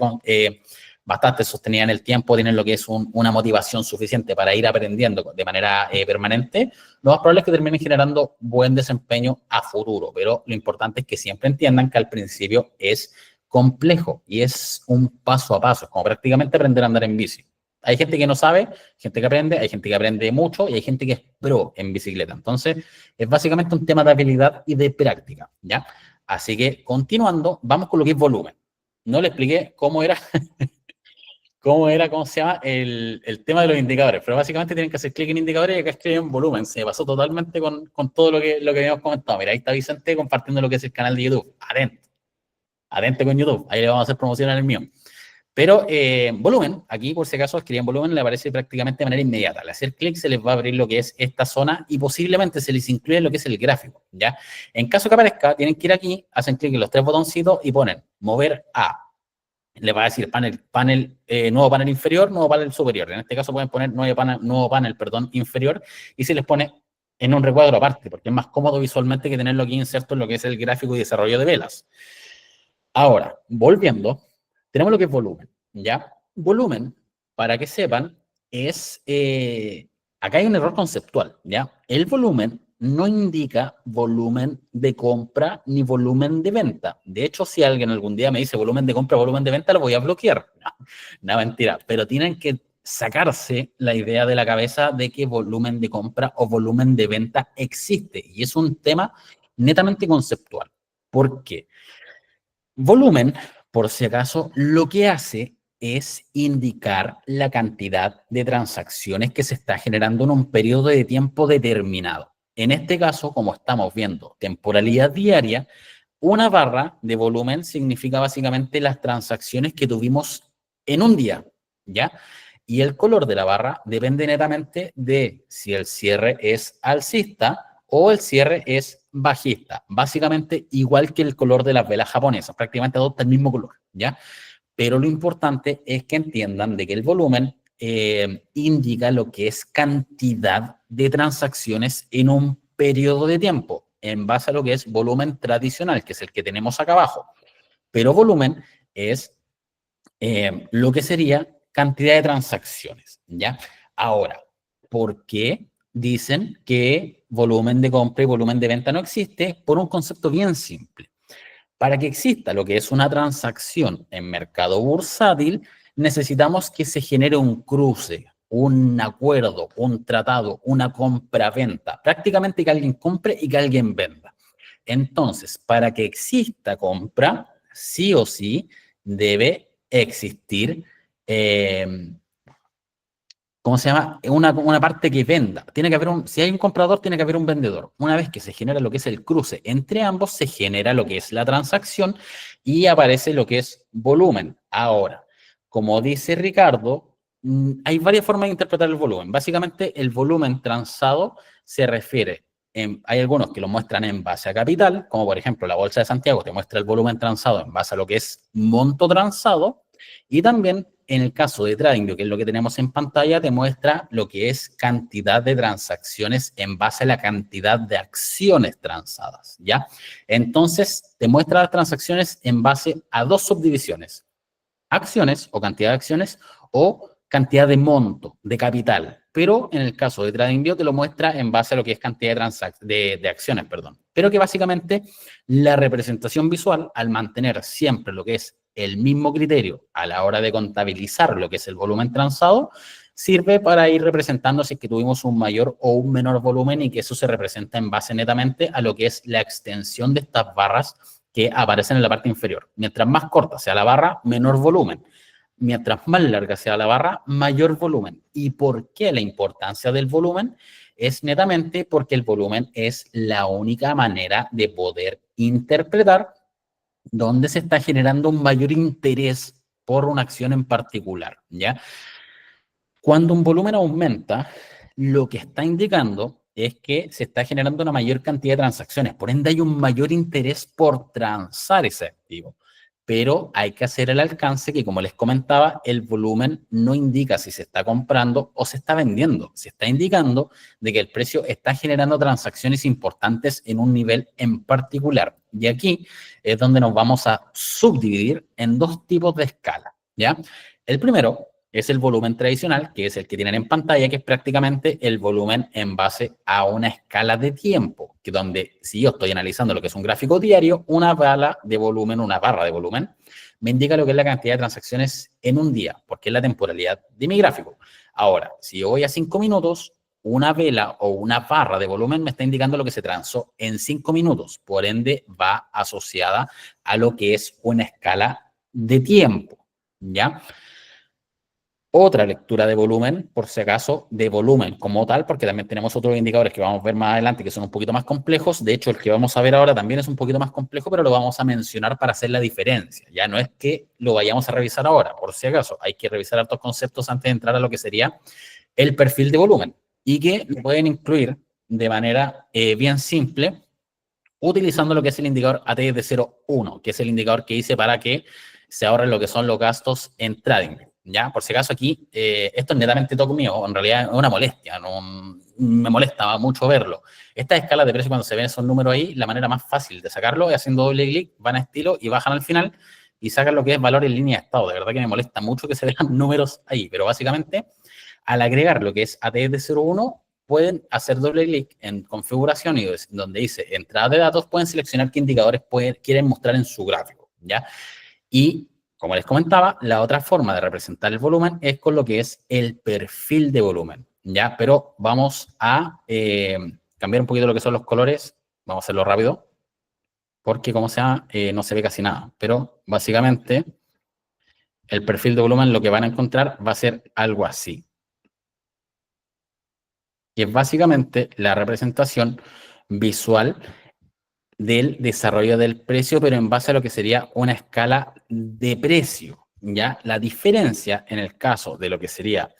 bastante sostenida en el tiempo, tienen lo que es una motivación suficiente para ir aprendiendo de manera permanente, lo más probable es que terminen generando buen desempeño a futuro. Pero lo importante es que siempre entiendan que al principio es complejo y es un paso a paso, es como prácticamente aprender a andar en bici. Hay gente que no sabe, gente que aprende, hay gente que aprende mucho y hay gente que es pro en bicicleta. Entonces, es básicamente un tema de habilidad y de práctica, ¿ya? Así que, continuando, vamos con lo que es volumen. No le expliqué cómo cómo se llama el tema de los indicadores, pero básicamente tienen que hacer clic en indicadores y acá escriben volumen. Se pasó totalmente con todo lo que habíamos comentado. Mira, ahí está Vicente compartiendo lo que es el canal de YouTube. Atento con YouTube, ahí le vamos a hacer promoción en el mío. Pero volumen, aquí por si acaso escriben volumen, le aparece prácticamente de manera inmediata. Al hacer clic se les va a abrir lo que es esta zona y posiblemente se les incluye lo que es el gráfico, ¿ya? En caso que aparezca, tienen que ir aquí, hacen clic en los tres botoncitos y ponen mover a. Le va a decir nuevo panel inferior, nuevo panel superior. En este caso pueden poner nuevo panel inferior, y se les pone en un recuadro aparte, porque es más cómodo visualmente que tenerlo aquí inserto en lo que es el gráfico y desarrollo de velas. Ahora, volviendo, tenemos lo que es volumen, ¿ya? Volumen, para que sepan, acá hay un error conceptual, ¿ya? El volumen no indica volumen de compra ni volumen de venta. De hecho, si alguien algún día me dice volumen de compra, volumen de venta, lo voy a bloquear. No, mentira, pero tienen que sacarse la idea de la cabeza de que volumen de compra o volumen de venta existe. Y es un tema netamente conceptual. ¿Por qué? Volumen, por si acaso, lo que hace es indicar la cantidad de transacciones que se está generando en un periodo de tiempo determinado. En este caso, como estamos viendo temporalidad diaria, una barra de volumen significa básicamente las transacciones que tuvimos en un día, ¿ya? Y el color de la barra depende netamente de si el cierre es alcista o el cierre es bajista. Básicamente igual que el color de las velas japonesas, prácticamente adopta el mismo color, ¿ya? Pero lo importante es que entiendan de que el volumen indica lo que es cantidad de transacciones en un periodo de tiempo, en base a lo que es volumen tradicional, que es el que tenemos acá abajo. Pero volumen es lo que sería cantidad de transacciones, ¿ya? Ahora, ¿por qué dicen que volumen de compra y volumen de venta no existe? Por un concepto bien simple. Para que exista lo que es una transacción en mercado bursátil, necesitamos que se genere un cruce, un acuerdo, un tratado, una compra-venta. Prácticamente que alguien compre y que alguien venda. Entonces, para que exista compra, sí o sí debe existir, ¿cómo se llama? Una parte que venda. Tiene que haber si hay un comprador, tiene que haber un vendedor. Una vez que se genera lo que es el cruce entre ambos, se genera lo que es la transacción y aparece lo que es volumen. Ahora, como dice Ricardo, hay varias formas de interpretar el volumen. Básicamente, el volumen transado se refiere, hay algunos que lo muestran en base a capital, como por ejemplo la Bolsa de Santiago te muestra el volumen transado en base a lo que es monto transado, y también en el caso de TradingView, que es lo que tenemos en pantalla, te muestra lo que es cantidad de transacciones en base a la cantidad de acciones transadas, ¿ya? Entonces, te muestra las transacciones en base a dos subdivisiones: acciones o cantidad de acciones o cantidad de monto, de capital. Pero en el caso de TradingView te lo muestra en base a lo que es cantidad de acciones, perdón. Pero que básicamente la representación visual, al mantener siempre lo que es el mismo criterio a la hora de contabilizar lo que es el volumen transado, sirve para ir representando si es que tuvimos un mayor o un menor volumen, y que eso se representa en base netamente a lo que es la extensión de estas barras que aparecen en la parte inferior. Mientras más corta sea la barra, menor volumen. Mientras más larga sea la barra, mayor volumen. ¿Y por qué la importancia del volumen? Es netamente porque el volumen es la única manera de poder interpretar dónde se está generando un mayor interés por una acción en particular, ¿ya? Cuando un volumen aumenta, lo que está indicando es que se está generando una mayor cantidad de transacciones, por ende hay un mayor interés por transar ese activo. Pero hay que hacer el alcance que, como les comentaba, el volumen no indica si se está comprando o se está vendiendo. Se está indicando de que el precio está generando transacciones importantes en un nivel en particular. Y aquí es donde nos vamos a subdividir en dos tipos de escala, ¿ya? El primero es el volumen tradicional, que es el que tienen en pantalla, que es prácticamente el volumen en base a una escala de tiempo, que donde, si yo estoy analizando lo que es un gráfico diario, una barra de volumen, me indica lo que es la cantidad de transacciones en un día, porque es la temporalidad de mi gráfico. Ahora, si yo voy a 5 minutos, una vela o una barra de volumen me está indicando lo que se transó en 5 minutos, por ende va asociada a lo que es una escala de tiempo, ¿ya? Otra lectura de volumen, por si acaso, de volumen como tal, porque también tenemos otros indicadores que vamos a ver más adelante que son un poquito más complejos. De hecho, el que vamos a ver ahora también es un poquito más complejo, pero lo vamos a mencionar para hacer la diferencia. Ya no es que lo vayamos a revisar ahora, por si acaso. Hay que revisar estos conceptos antes de entrar a lo que sería el perfil de volumen, y que lo pueden incluir de manera bien simple utilizando lo que es el indicador ATS de 0,1, que es el indicador que hice para que se ahorren lo que son los gastos en trading. ¿Ya? Por si acaso aquí, esto es netamente toque mío, en realidad es una molestia, no, me molesta mucho verlo. Estas escalas de precio, cuando se ven esos números ahí, la manera más fácil de sacarlo es haciendo doble clic, van a estilo y bajan al final y sacan lo que es valor en línea de estado. De verdad que me molesta mucho que se vean números ahí, pero básicamente, al agregar lo que es ATS de 0,1, pueden hacer doble clic en configuración y donde dice entrada de datos, pueden seleccionar qué indicadores quieren mostrar en su gráfico, ¿ya? Y como les comentaba, la otra forma de representar el volumen es con lo que es el perfil de volumen, ¿ya? Pero vamos a cambiar un poquito lo que son los colores. Vamos a hacerlo rápido, porque como sea, no se ve casi nada. Pero básicamente, el perfil de volumen lo que van a encontrar va a ser algo así. Y es básicamente la representación visual del desarrollo del precio, pero en base a lo que sería una escala de precio, ¿ya? La diferencia en el caso de lo que sería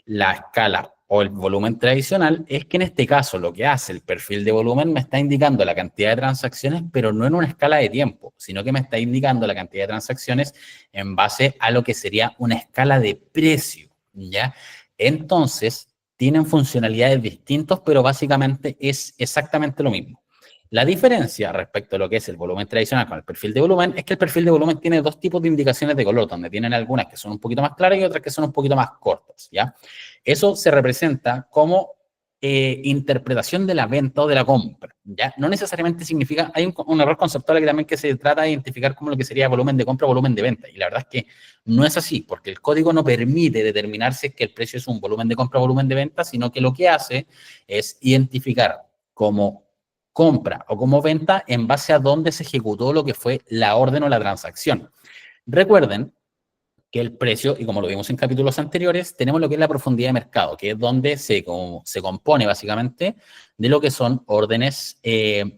la escala o el volumen tradicional es que en este caso lo que hace el perfil de volumen me está indicando la cantidad de transacciones, pero no en una escala de tiempo, sino que me está indicando la cantidad de transacciones en base a lo que sería una escala de precio, ¿ya? Entonces, tienen funcionalidades distintas, pero básicamente es exactamente lo mismo. La diferencia respecto a lo que es el volumen tradicional con el perfil de volumen es que el perfil de volumen tiene dos tipos de indicaciones de color, donde tienen algunas que son un poquito más claras y otras que son un poquito más cortas, ¿ya? Eso se representa como interpretación de la venta o de la compra, ¿ya? No necesariamente significa, hay un error conceptual aquí también que se trata de identificar como lo que sería volumen de compra o volumen de venta, y la verdad es que no es así, porque el código no permite determinar si es que el precio es un volumen de compra o volumen de venta, sino que lo que hace es identificar como compra o como venta en base a dónde se ejecutó lo que fue la orden o la transacción. Recuerden que el precio, y como lo vimos en capítulos anteriores, tenemos lo que es la profundidad de mercado, que es donde se compone básicamente de lo que son órdenes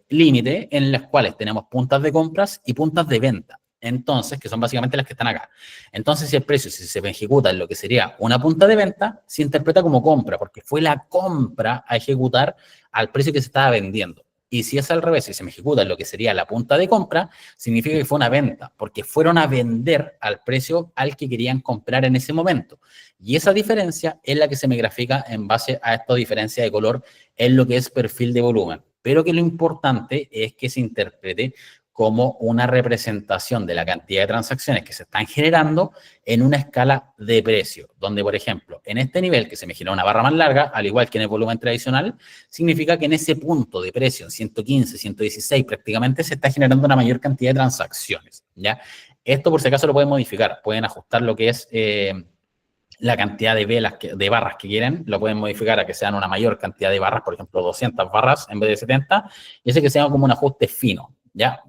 límite, en las cuales tenemos puntas de compras y puntas de venta. Entonces, que son básicamente las que están acá. Entonces, si el precio, si se ejecuta en lo que sería una punta de venta, se interpreta como compra, porque fue la compra a ejecutar al precio que se estaba vendiendo. Y si es al revés, si se me ejecuta en lo que sería la punta de compra, significa que fue una venta, porque fueron a vender al precio al que querían comprar en ese momento. Y esa diferencia es la que se me grafica en base a esta diferencia de color en lo que es perfil de volumen. Pero que lo importante es que se interprete como una representación de la cantidad de transacciones que se están generando en una escala de precio, donde, por ejemplo, en este nivel que se me genera una barra más larga, al igual que en el volumen tradicional, significa que en ese punto de precio, en 115, 116, prácticamente se está generando una mayor cantidad de transacciones, ¿ya? Esto, por si acaso, lo pueden modificar. Pueden ajustar lo que es la cantidad de velas, de barras que quieren, lo pueden modificar a que sean una mayor cantidad de barras, por ejemplo, 200 barras en vez de 70, y ese que sea como un ajuste fino, ¿ya?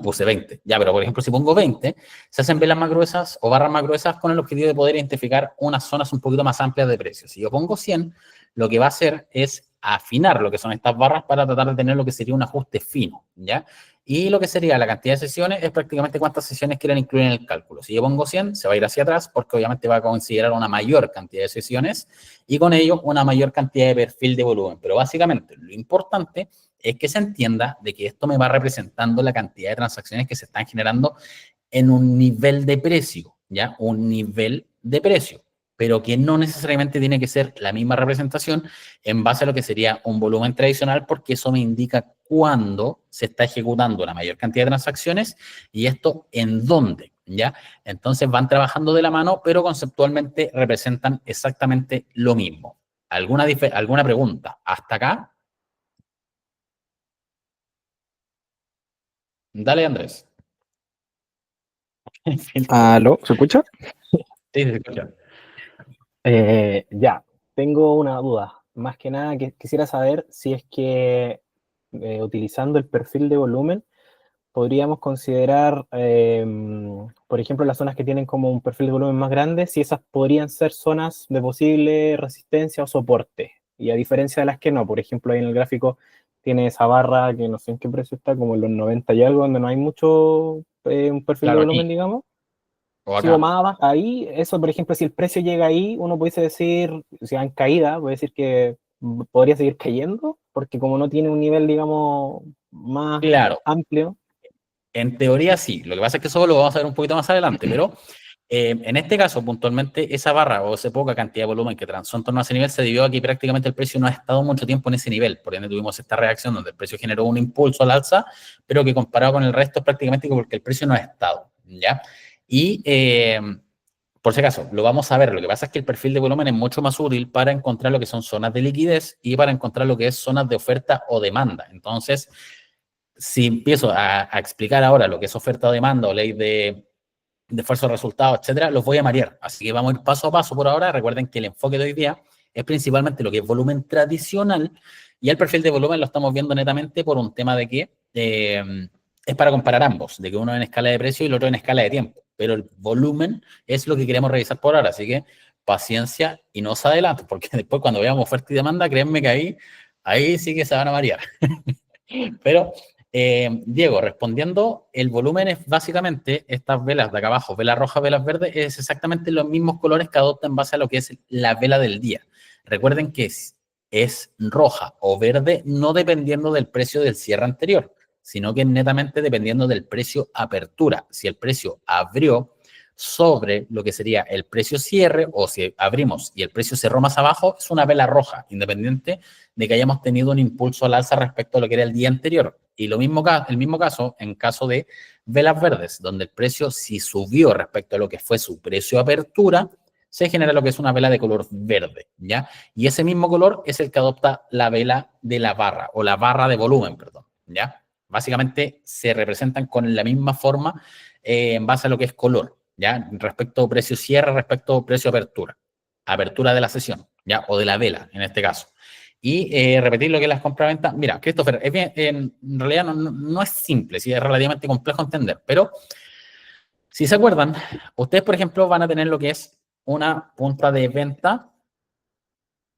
Puse 20, ya, pero por ejemplo, si pongo 20, se hacen velas más gruesas o barras más gruesas con el objetivo de poder identificar unas zonas un poquito más amplias de precios. Si yo pongo 100, lo que va a hacer es afinar lo que son estas barras para tratar de tener lo que sería un ajuste fino, ¿ya? Y lo que sería la cantidad de sesiones es prácticamente cuántas sesiones quieren incluir en el cálculo. Si yo pongo 100, se va a ir hacia atrás porque obviamente va a considerar una mayor cantidad de sesiones y con ello una mayor cantidad de perfil de volumen. Pero básicamente lo importante es que se entienda de que esto me va representando la cantidad de transacciones que se están generando en un nivel de precio, ¿ya? Un nivel de precio, pero que no necesariamente tiene que ser la misma representación en base a lo que sería un volumen tradicional, porque eso me indica cuándo se está ejecutando la mayor cantidad de transacciones y esto en dónde, ¿ya? Entonces van trabajando de la mano, pero conceptualmente representan exactamente lo mismo. ¿Alguna pregunta? ¿Hasta acá? Dale, Andrés.
¿Aló? ¿Se escucha?
Sí, se escucha.
Ya, tengo una duda. Más que nada, que quisiera saber si es que utilizando el perfil de volumen podríamos considerar, por ejemplo, las zonas que tienen como un perfil de volumen más grande, si esas podrían ser zonas de posible resistencia o soporte. Y a diferencia de las que no, por ejemplo, ahí en el gráfico tiene esa barra que no sé en qué precio está, como en los 90 y algo, donde no hay mucho un perfil de
Claro,
volumen,
aquí
digamos.
o
Sigo
acá.
más abajo, ahí, eso, por ejemplo, si el precio llega ahí, uno puede decir, si va en caída, puede decir que podría seguir cayendo, porque como no tiene un nivel, digamos, más
Claro,
amplio.
en teoría sí. Lo que pasa es que eso lo vamos a ver un poquito más adelante, pero en este caso, puntualmente, esa barra o esa poca cantidad de volumen que transó en torno a ese nivel se debió a que prácticamente el precio no ha estado mucho tiempo en ese nivel. Por ende, tuvimos esta reacción donde el precio generó un impulso al alza, pero que comparado con el resto es prácticamente porque el precio no ha estado, ¿ya? Y por si acaso, lo vamos a ver. Lo que pasa es que el perfil de volumen es mucho más útil para encontrar lo que son zonas de liquidez y para encontrar lo que es zonas de oferta o demanda. Entonces, si empiezo a explicar ahora lo que es oferta o demanda o ley de de esfuerzo, resultado, etcétera, los voy a marear. Así que vamos a ir paso a paso por ahora. Recuerden que el enfoque de hoy día es principalmente lo que es volumen tradicional, y el perfil de volumen lo estamos viendo netamente por un tema de que es para comparar ambos, de que uno en escala de precio y el otro en escala de tiempo. Pero el volumen es lo que queremos revisar por ahora, así que paciencia y no se adelanten, porque después cuando veamos oferta y demanda, créanme que ahí sí que se van a marear. Pero, Diego, respondiendo, el volumen es básicamente estas velas de acá abajo, velas rojas, velas verdes, es exactamente los mismos colores que adopta en base a lo que es la vela del día. Recuerden que es roja o verde no dependiendo del precio del cierre anterior, sino que netamente dependiendo del precio apertura. Si el precio abrió sobre lo que sería el precio cierre, o si abrimos y el precio cerró más abajo, es una vela roja, independiente de que hayamos tenido un impulso al alza respecto a lo que era el día anterior. Y el mismo caso en caso de velas verdes, donde el precio si subió respecto a lo que fue su precio apertura, se genera lo que es una vela de color verde, ¿ya? Y ese mismo color es el que adopta la vela de la barra, o la barra de volumen, perdón, ¿ya? Básicamente se representan con la misma forma en base a lo que es color, ¿ya? Respecto a precio cierre, respecto a precio apertura. Apertura de la sesión, ¿ya? O de la vela, en este caso. Y repetir lo que es las compraventas. Mira, Christopher, es bien, en realidad no es simple, sí, es relativamente complejo entender, pero si se acuerdan, ustedes, por ejemplo, van a tener lo que es una punta de venta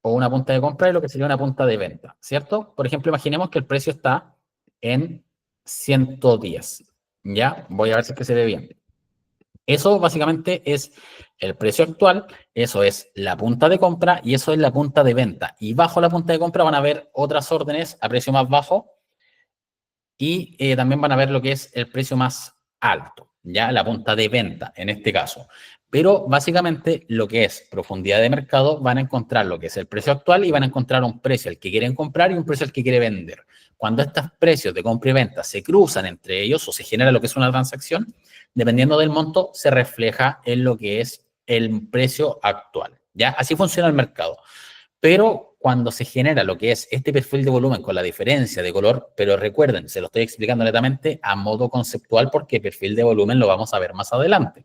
o una punta de compra y lo que sería una punta de venta, ¿cierto? Por ejemplo, imaginemos que el precio está en 110, ¿ya? Voy a ver si es que se ve bien. Eso básicamente es el precio actual, eso es la punta de compra y eso es la punta de venta. Y bajo la punta de compra van a ver otras órdenes a precio más bajo y también van a ver lo que es el precio más alto, ya la punta de venta en este caso. Pero básicamente lo que es profundidad de mercado van a encontrar lo que es el precio actual y van a encontrar un precio al que quieren comprar y un precio al que quiere vender. Cuando estos precios de compra y venta se cruzan entre ellos o se genera lo que es una transacción, dependiendo del monto, se refleja en lo que es el precio actual. ¿Ya? Así funciona el mercado. Pero cuando se genera lo que es este perfil de volumen con la diferencia de color, pero recuerden, se lo estoy explicando netamente a modo conceptual porque perfil de volumen lo vamos a ver más adelante.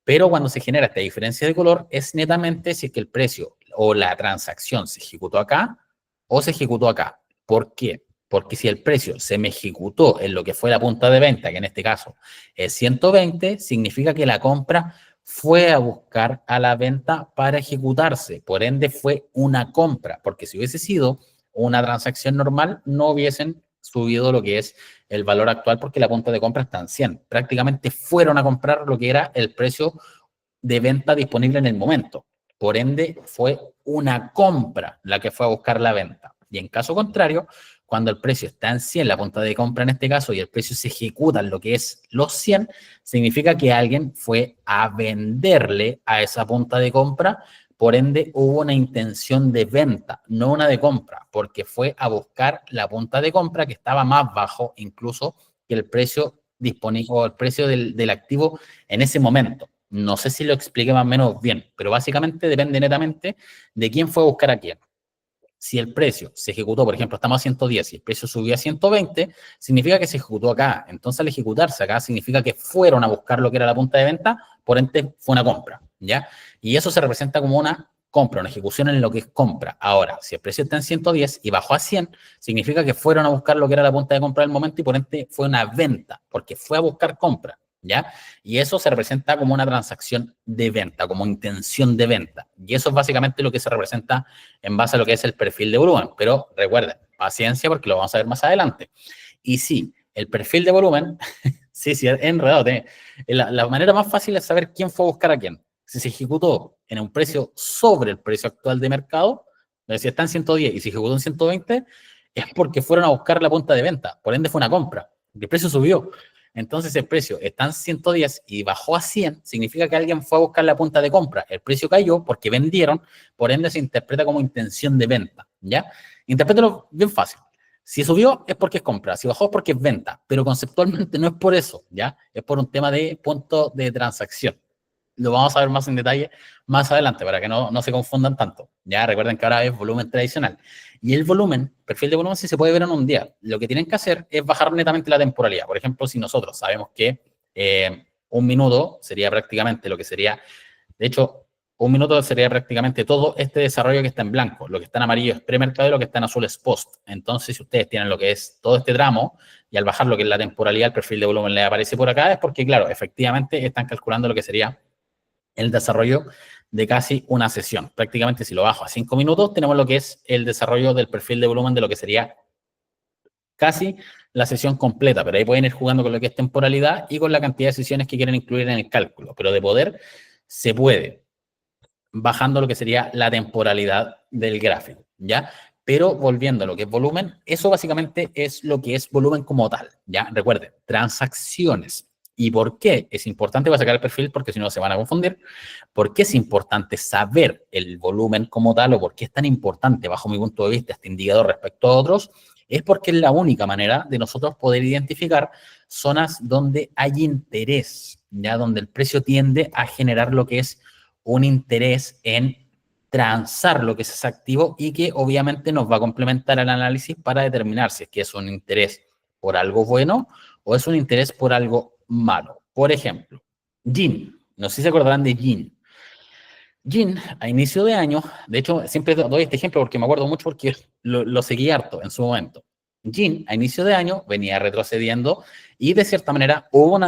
Pero cuando se genera esta diferencia de color es netamente si es que el precio o la transacción se ejecutó acá o se ejecutó acá. ¿Por qué? Porque si el precio se me ejecutó en lo que fue la punta de venta, que en este caso es 120, significa que la compra fue a buscar a la venta para ejecutarse. Por ende, fue una compra, porque si hubiese sido una transacción normal, no hubiesen subido lo que es el valor actual porque la punta de compra está en 100. Prácticamente fueron a comprar lo que era el precio de venta disponible en el momento. Por ende, fue una compra la que fue a buscar la venta. Y en caso contrario, cuando el precio está en 100, la punta de compra en este caso, y el precio se ejecuta en lo que es los 100, significa que alguien fue a venderle a esa punta de compra. Por ende, hubo una intención de venta, no una de compra, porque fue a buscar la punta de compra que estaba más bajo incluso que el precio disponible o el precio del activo en ese momento. No sé si lo expliqué más o menos bien, pero básicamente depende netamente de quién fue a buscar a quién. Si el precio se ejecutó, por ejemplo, estamos a 110 y el precio subió a 120, significa que se ejecutó acá. Entonces, al ejecutarse acá, significa que fueron a buscar lo que era la punta de venta, por ende, fue una compra, ¿ya? Y eso se representa como una compra, una ejecución en lo que es compra. Ahora, si el precio está en 110 y bajó a 100, significa que fueron a buscar lo que era la punta de compra del momento y por ende fue una venta, porque fue a buscar compra, ¿ya? Y eso se representa como una transacción de venta, como intención de venta. Y eso es básicamente lo que se representa en base a lo que es el perfil de volumen. Pero recuerden, paciencia porque lo vamos a ver más adelante. Y sí, el perfil de volumen, sí, es enredado. La manera más fácil es saber quién fue a buscar a quién. Si se ejecutó en un precio sobre el precio actual de mercado, si está en 110 y se ejecutó en 120, es porque fueron a buscar la punta de venta. Por ende fue una compra. El precio subió. Entonces el precio está en 110 y bajó a 100, significa que alguien fue a buscar la punta de compra. El precio cayó porque vendieron, por ende se interpreta como intención de venta, ¿ya? Interprétalo bien fácil. Si subió es porque es compra, si bajó es porque es venta, pero conceptualmente no es por eso, ¿ya? Es por un tema de punto de transacción. Lo vamos a ver más en detalle más adelante para que no se confundan tanto. Ya recuerden que ahora es volumen tradicional. Y el volumen, perfil de volumen, sí se puede ver en un día. Lo que tienen que hacer es bajar netamente la temporalidad. Por ejemplo, si nosotros sabemos que un minuto sería prácticamente lo que sería, de hecho, un minuto sería prácticamente todo este desarrollo que está en blanco. Lo que está en amarillo es premercado y lo que está en azul es post. Entonces, si ustedes tienen lo que es todo este tramo y al bajar lo que es la temporalidad, el perfil de volumen les aparece por acá, es porque, claro, efectivamente están calculando lo que sería el desarrollo de casi una sesión. Prácticamente, si lo bajo a 5 minutos, tenemos lo que es el desarrollo del perfil de volumen de lo que sería casi la sesión completa, pero ahí pueden ir jugando con lo que es temporalidad y con la cantidad de sesiones que quieren incluir en el cálculo, pero de poder se puede, bajando lo que sería la temporalidad del gráfico, ¿ya? Pero volviendo a lo que es volumen, eso básicamente es lo que es volumen como tal, ¿ya? Recuerden, transacciones. ¿Y por qué es importante? Voy a sacar el perfil porque si no se van a confundir. ¿Por qué es importante saber el volumen como tal o por qué es tan importante, bajo mi punto de vista, este indicador respecto a otros? Es porque es la única manera de nosotros poder identificar zonas donde hay interés, ya donde el precio tiende a generar lo que es un interés en transar lo que es ese activo y que obviamente nos va a complementar el análisis para determinar si es que es un interés por algo bueno o es un interés por algo malo. Por ejemplo, Gin, no sé si se acordarán de Gin. Gin, a inicio de año, de hecho, siempre doy este ejemplo porque me acuerdo mucho porque lo seguí harto en su momento. Gin, a inicio de año, venía retrocediendo y de cierta manera hubo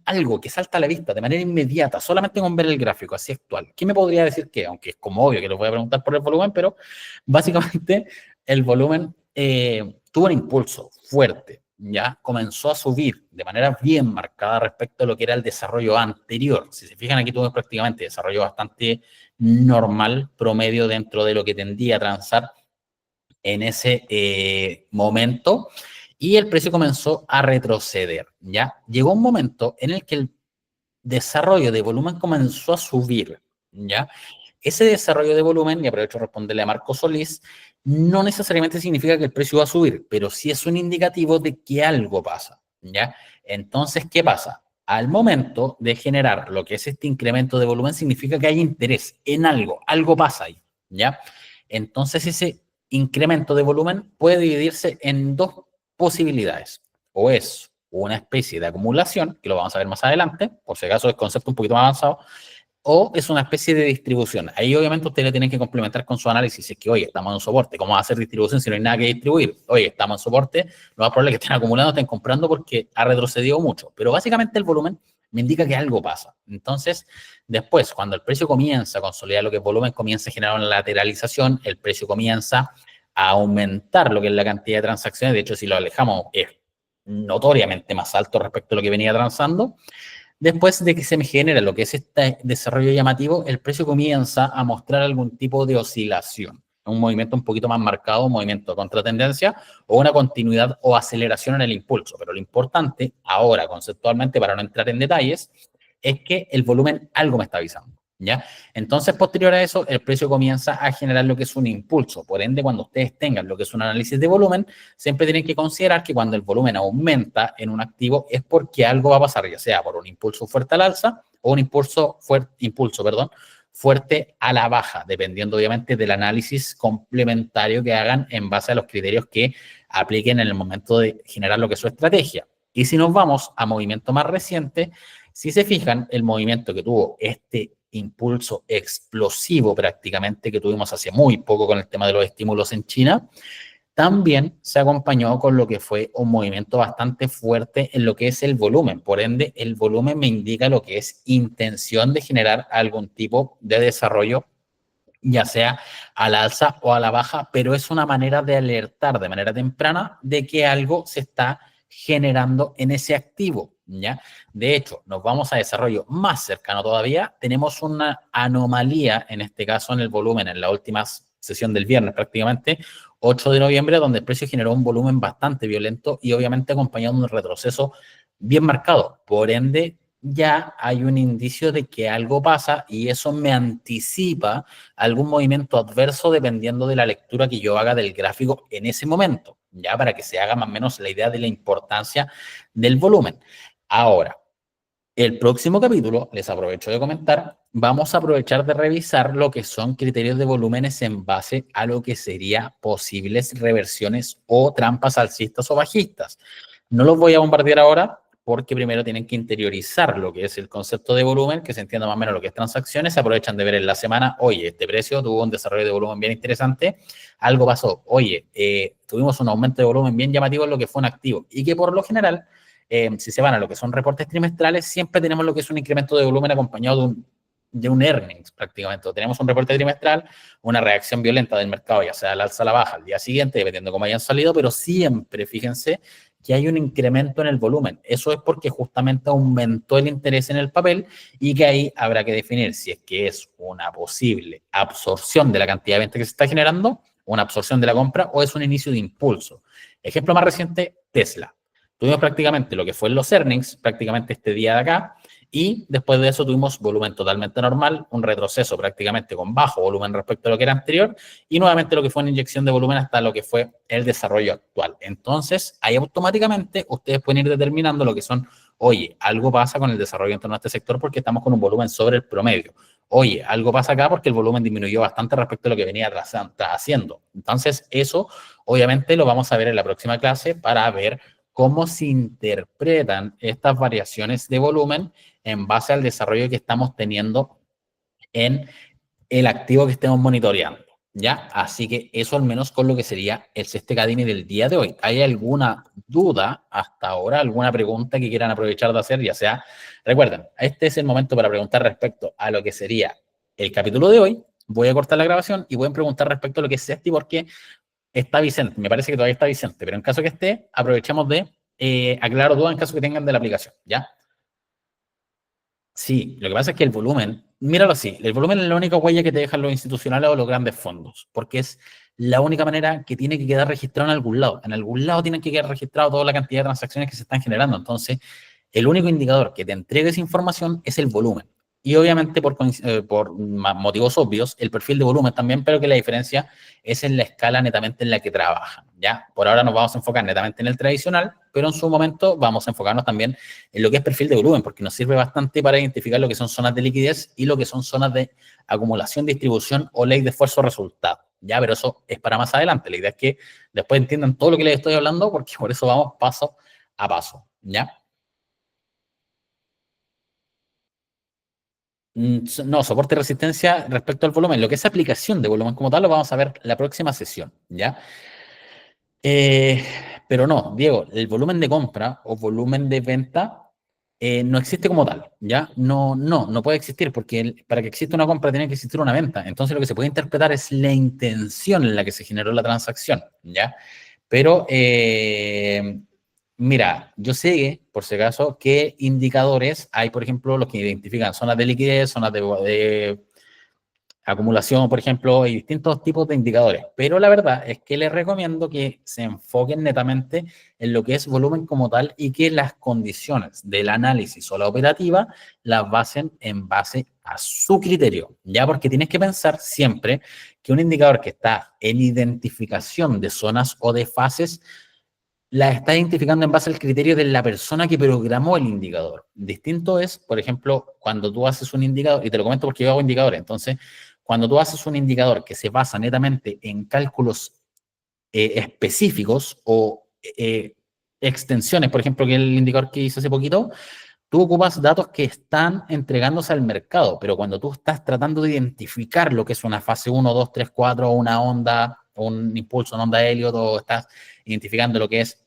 algo que salta a la vista de manera inmediata, solamente con ver el gráfico así actual. ¿Quién me podría decir qué? Aunque es como obvio que les voy a preguntar por el volumen, pero básicamente el volumen tuvo un impulso fuerte, ya comenzó a subir de manera bien marcada respecto a lo que era el desarrollo anterior. Si se fijan, aquí tuvimos prácticamente desarrollo bastante normal, promedio dentro de lo que tendía a transar en ese momento, y el precio comenzó a retroceder, ¿ya? Llegó un momento en el que el desarrollo de volumen comenzó a subir, ¿ya? Ese desarrollo de volumen, y aprovecho a responderle a Marco Solís, no necesariamente significa que el precio va a subir, pero sí es un indicativo de que algo pasa, ¿ya? Entonces, ¿qué pasa? Al momento de generar lo que es este incremento de volumen, significa que hay interés en algo pasa ahí, ¿ya? Entonces, ese incremento de volumen puede dividirse en dos posibilidades, o es una especie de acumulación, que lo vamos a ver más adelante, por si acaso es concepto un poquito más avanzado, o es una especie de distribución. Ahí obviamente ustedes le tienen que complementar con su análisis. Es que, oye, estamos en soporte, ¿cómo va a hacer distribución si no hay nada que distribuir? Oye, estamos en soporte, lo más probable es que estén acumulando, estén comprando porque ha retrocedido mucho. Pero básicamente el volumen me indica que algo pasa. Entonces, después, cuando el precio comienza a consolidar lo que es volumen, comienza a generar una lateralización, el precio comienza a aumentar lo que es la cantidad de transacciones. De hecho, si lo alejamos, es notoriamente más alto respecto a lo que venía transando. Después de que se me genera lo que es este desarrollo llamativo, el precio comienza a mostrar algún tipo de oscilación, un movimiento un poquito más marcado, un movimiento contra tendencia o una continuidad o aceleración en el impulso. Pero lo importante ahora, conceptualmente, para no entrar en detalles, es que el volumen algo me está avisando, ¿ya? Entonces, posterior a eso, el precio comienza a generar lo que es un impulso. Por ende, cuando ustedes tengan lo que es un análisis de volumen, siempre tienen que considerar que cuando el volumen aumenta en un activo es porque algo va a pasar, ya sea por un impulso fuerte al alza o un impulso fuerte a la baja, dependiendo obviamente del análisis complementario que hagan en base a los criterios que apliquen en el momento de generar lo que es su estrategia. Y si nos vamos a movimiento más reciente, si se fijan, el movimiento que tuvo este impulso explosivo prácticamente que tuvimos hace muy poco con el tema de los estímulos en China, también se acompañó con lo que fue un movimiento bastante fuerte en lo que es el volumen. Por ende, el volumen me indica lo que es intención de generar algún tipo de desarrollo, ya sea a la alza o a la baja, pero es una manera de alertar de manera temprana de que algo se está generando en ese activo, ¿ya? De hecho, nos vamos a desarrollo más cercano todavía, tenemos una anomalía, en este caso en el volumen, en la última sesión del viernes prácticamente, 8 de noviembre, donde el precio generó un volumen bastante violento y obviamente acompañado de un retroceso bien marcado. Por ende, ya hay un indicio de que algo pasa y eso me anticipa algún movimiento adverso dependiendo de la lectura que yo haga del gráfico en ese momento, ya para que se haga más o menos la idea de la importancia del volumen. Ahora, el próximo capítulo, les aprovecho de comentar, vamos a aprovechar de revisar lo que son criterios de volúmenes en base a lo que serían posibles reversiones o trampas alcistas o bajistas. No los voy a bombardear ahora porque primero tienen que interiorizar lo que es el concepto de volumen, que se entienda más o menos lo que es transacciones, se aprovechan de ver en la semana, oye, este precio tuvo un desarrollo de volumen bien interesante, algo pasó, oye, tuvimos un aumento de volumen bien llamativo en lo que fue un activo, y que por lo general, si se van a lo que son reportes trimestrales, siempre tenemos lo que es un incremento de volumen acompañado de un earnings prácticamente. Tenemos un reporte trimestral, una reacción violenta del mercado, ya sea al alza o a la baja al día siguiente, dependiendo de cómo hayan salido, pero siempre, fíjense, que hay un incremento en el volumen. Eso es porque justamente aumentó el interés en el papel y que ahí habrá que definir si es que es una posible absorción de la cantidad de venta que se está generando, una absorción de la compra o es un inicio de impulso. Ejemplo más reciente, Tesla. Tuvimos prácticamente lo que fue en los earnings, prácticamente este día de acá, y después de eso tuvimos volumen totalmente normal, un retroceso prácticamente con bajo volumen respecto a lo que era anterior, y nuevamente lo que fue una inyección de volumen hasta lo que fue el desarrollo actual. Entonces, ahí automáticamente ustedes pueden ir determinando lo que son, oye, algo pasa con el desarrollo en torno a este sector porque estamos con un volumen sobre el promedio. Oye, algo pasa acá porque el volumen disminuyó bastante respecto a lo que venía haciendo. Entonces, eso obviamente lo vamos a ver en la próxima clase para ver cómo se interpretan estas variaciones de volumen en base al desarrollo que estamos teniendo en el activo que estemos monitoreando, ¿ya? Así que eso al menos con lo que sería el CESTE Academy del día de hoy. ¿Hay alguna duda hasta ahora, alguna pregunta que quieran aprovechar de hacer? Ya sea, recuerden, este es el momento para preguntar respecto a lo que sería el capítulo de hoy. Voy a cortar la grabación y pueden preguntar respecto a lo que es CESTE porque está Vicente, me parece que todavía está Vicente, pero en caso que esté, aprovechemos de aclarar dudas en caso que tengan de la aplicación, ¿ya? Sí, lo que pasa es que el volumen, míralo así, el volumen es la única huella que te dejan los institucionales o los grandes fondos, porque es la única manera que tiene que quedar registrado en algún lado. En algún lado tienen que quedar registrado toda la cantidad de transacciones que se están generando. Entonces, el único indicador que te entrega esa información es el volumen. Y obviamente por motivos obvios, el perfil de volumen también, pero que la diferencia es en la escala netamente en la que trabajan, ¿ya? Por ahora nos vamos a enfocar netamente en el tradicional, pero en su momento vamos a enfocarnos también en lo que es perfil de volumen, porque nos sirve bastante para identificar lo que son zonas de liquidez y lo que son zonas de acumulación, distribución o ley de esfuerzo-resultado, ¿ya? Pero eso es para más adelante. La idea es que después entiendan todo lo que les estoy hablando, porque por eso vamos paso a paso, ¿ya? No, soporte y resistencia respecto al volumen. Lo que es aplicación de volumen como tal lo vamos a ver la próxima sesión, ¿ya? Eh, pero no, Diego, el volumen de compra o volumen de venta no existe como tal, ¿ya? No puede existir porque para que exista una compra tiene que existir una venta. Entonces lo que se puede interpretar es la intención en la que se generó la transacción, ¿ya? Pero, mira, yo sé, por si acaso, qué indicadores hay, por ejemplo, los que identifican zonas de liquidez, zonas de acumulación, por ejemplo, hay distintos tipos de indicadores, pero la verdad es que les recomiendo que se enfoquen netamente en lo que es volumen como tal y que las condiciones del análisis o la operativa las basen en base a su criterio, ya porque tienes que pensar siempre que un indicador que está en identificación de zonas o de fases la está identificando en base al criterio de la persona que programó el indicador. Distinto es, por ejemplo, cuando tú haces un indicador, y te lo comento porque yo hago indicadores, entonces, cuando tú haces un indicador que se basa netamente en cálculos específicos o extensiones, por ejemplo, que el indicador que hice hace poquito, tú ocupas datos que están entregándose al mercado, pero cuando tú estás tratando de identificar lo que es una fase 1, 2, 3, 4, una onda, un impulso, una onda de Elliott, o estás identificando lo que es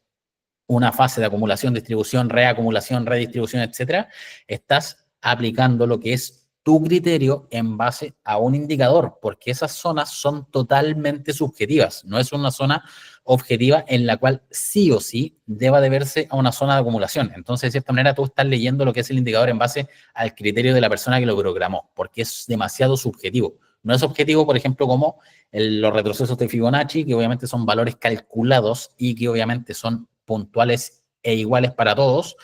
una fase de acumulación, distribución, reacumulación, redistribución, etcétera, estás aplicando lo que es tu criterio en base a un indicador, porque esas zonas son totalmente subjetivas. No es una zona objetiva en la cual sí o sí deba deberse a una zona de acumulación. Entonces, de cierta manera, tú estás leyendo lo que es el indicador en base al criterio de la persona que lo programó, porque es demasiado subjetivo. No es objetivo, por ejemplo, como los retrocesos de Fibonacci, que obviamente son valores calculados y que obviamente son puntuales e iguales para todos,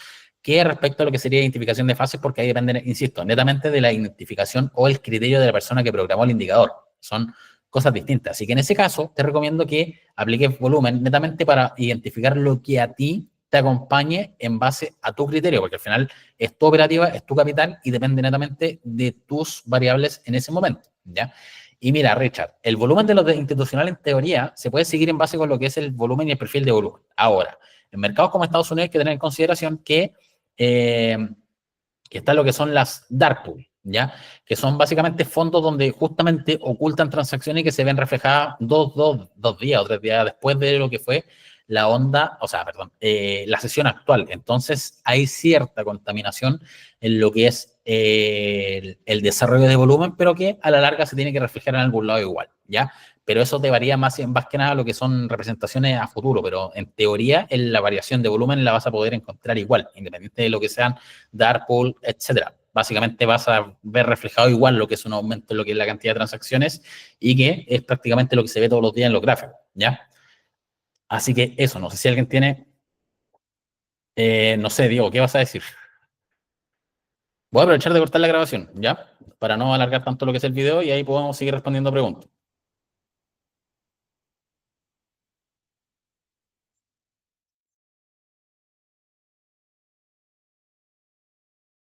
que respecto a lo que sería identificación de fases, porque ahí depende, insisto, netamente de la identificación o el criterio de la persona que programó el indicador. Son cosas distintas. Así que en ese caso, te recomiendo que apliques volumen netamente para identificar lo que a ti te acompañe en base a tu criterio, porque al final es tu operativa, es tu capital y depende netamente de tus variables en ese momento, ¿ya? Y mira, Richard, el volumen de los institucionales en teoría se puede seguir en base con lo que es el volumen y el perfil de volumen. Ahora, en mercados como Estados Unidos hay que tener en consideración que que está lo que son las dark pool, ¿ya? Que son básicamente fondos donde justamente ocultan transacciones que se ven reflejadas dos días o 3 días después de lo que fue la onda, o sea, perdón, la sesión actual. Entonces, hay cierta contaminación en lo que es el desarrollo de volumen, pero que a la larga se tiene que reflejar en algún lado igual, ¿ya? Pero eso te varía más que nada lo que son representaciones a futuro, pero en teoría en la variación de volumen la vas a poder encontrar igual, independiente de lo que sean dark pool, etcétera. Básicamente vas a ver reflejado igual lo que es un aumento en lo que es la cantidad de transacciones y que es prácticamente lo que se ve todos los días en los gráficos, ¿ya? Así que eso, no sé si alguien tiene, no sé, Diego, ¿qué vas a decir? Voy a aprovechar de cortar la grabación, ¿ya? Para no alargar tanto lo que es el video y ahí podemos seguir respondiendo preguntas.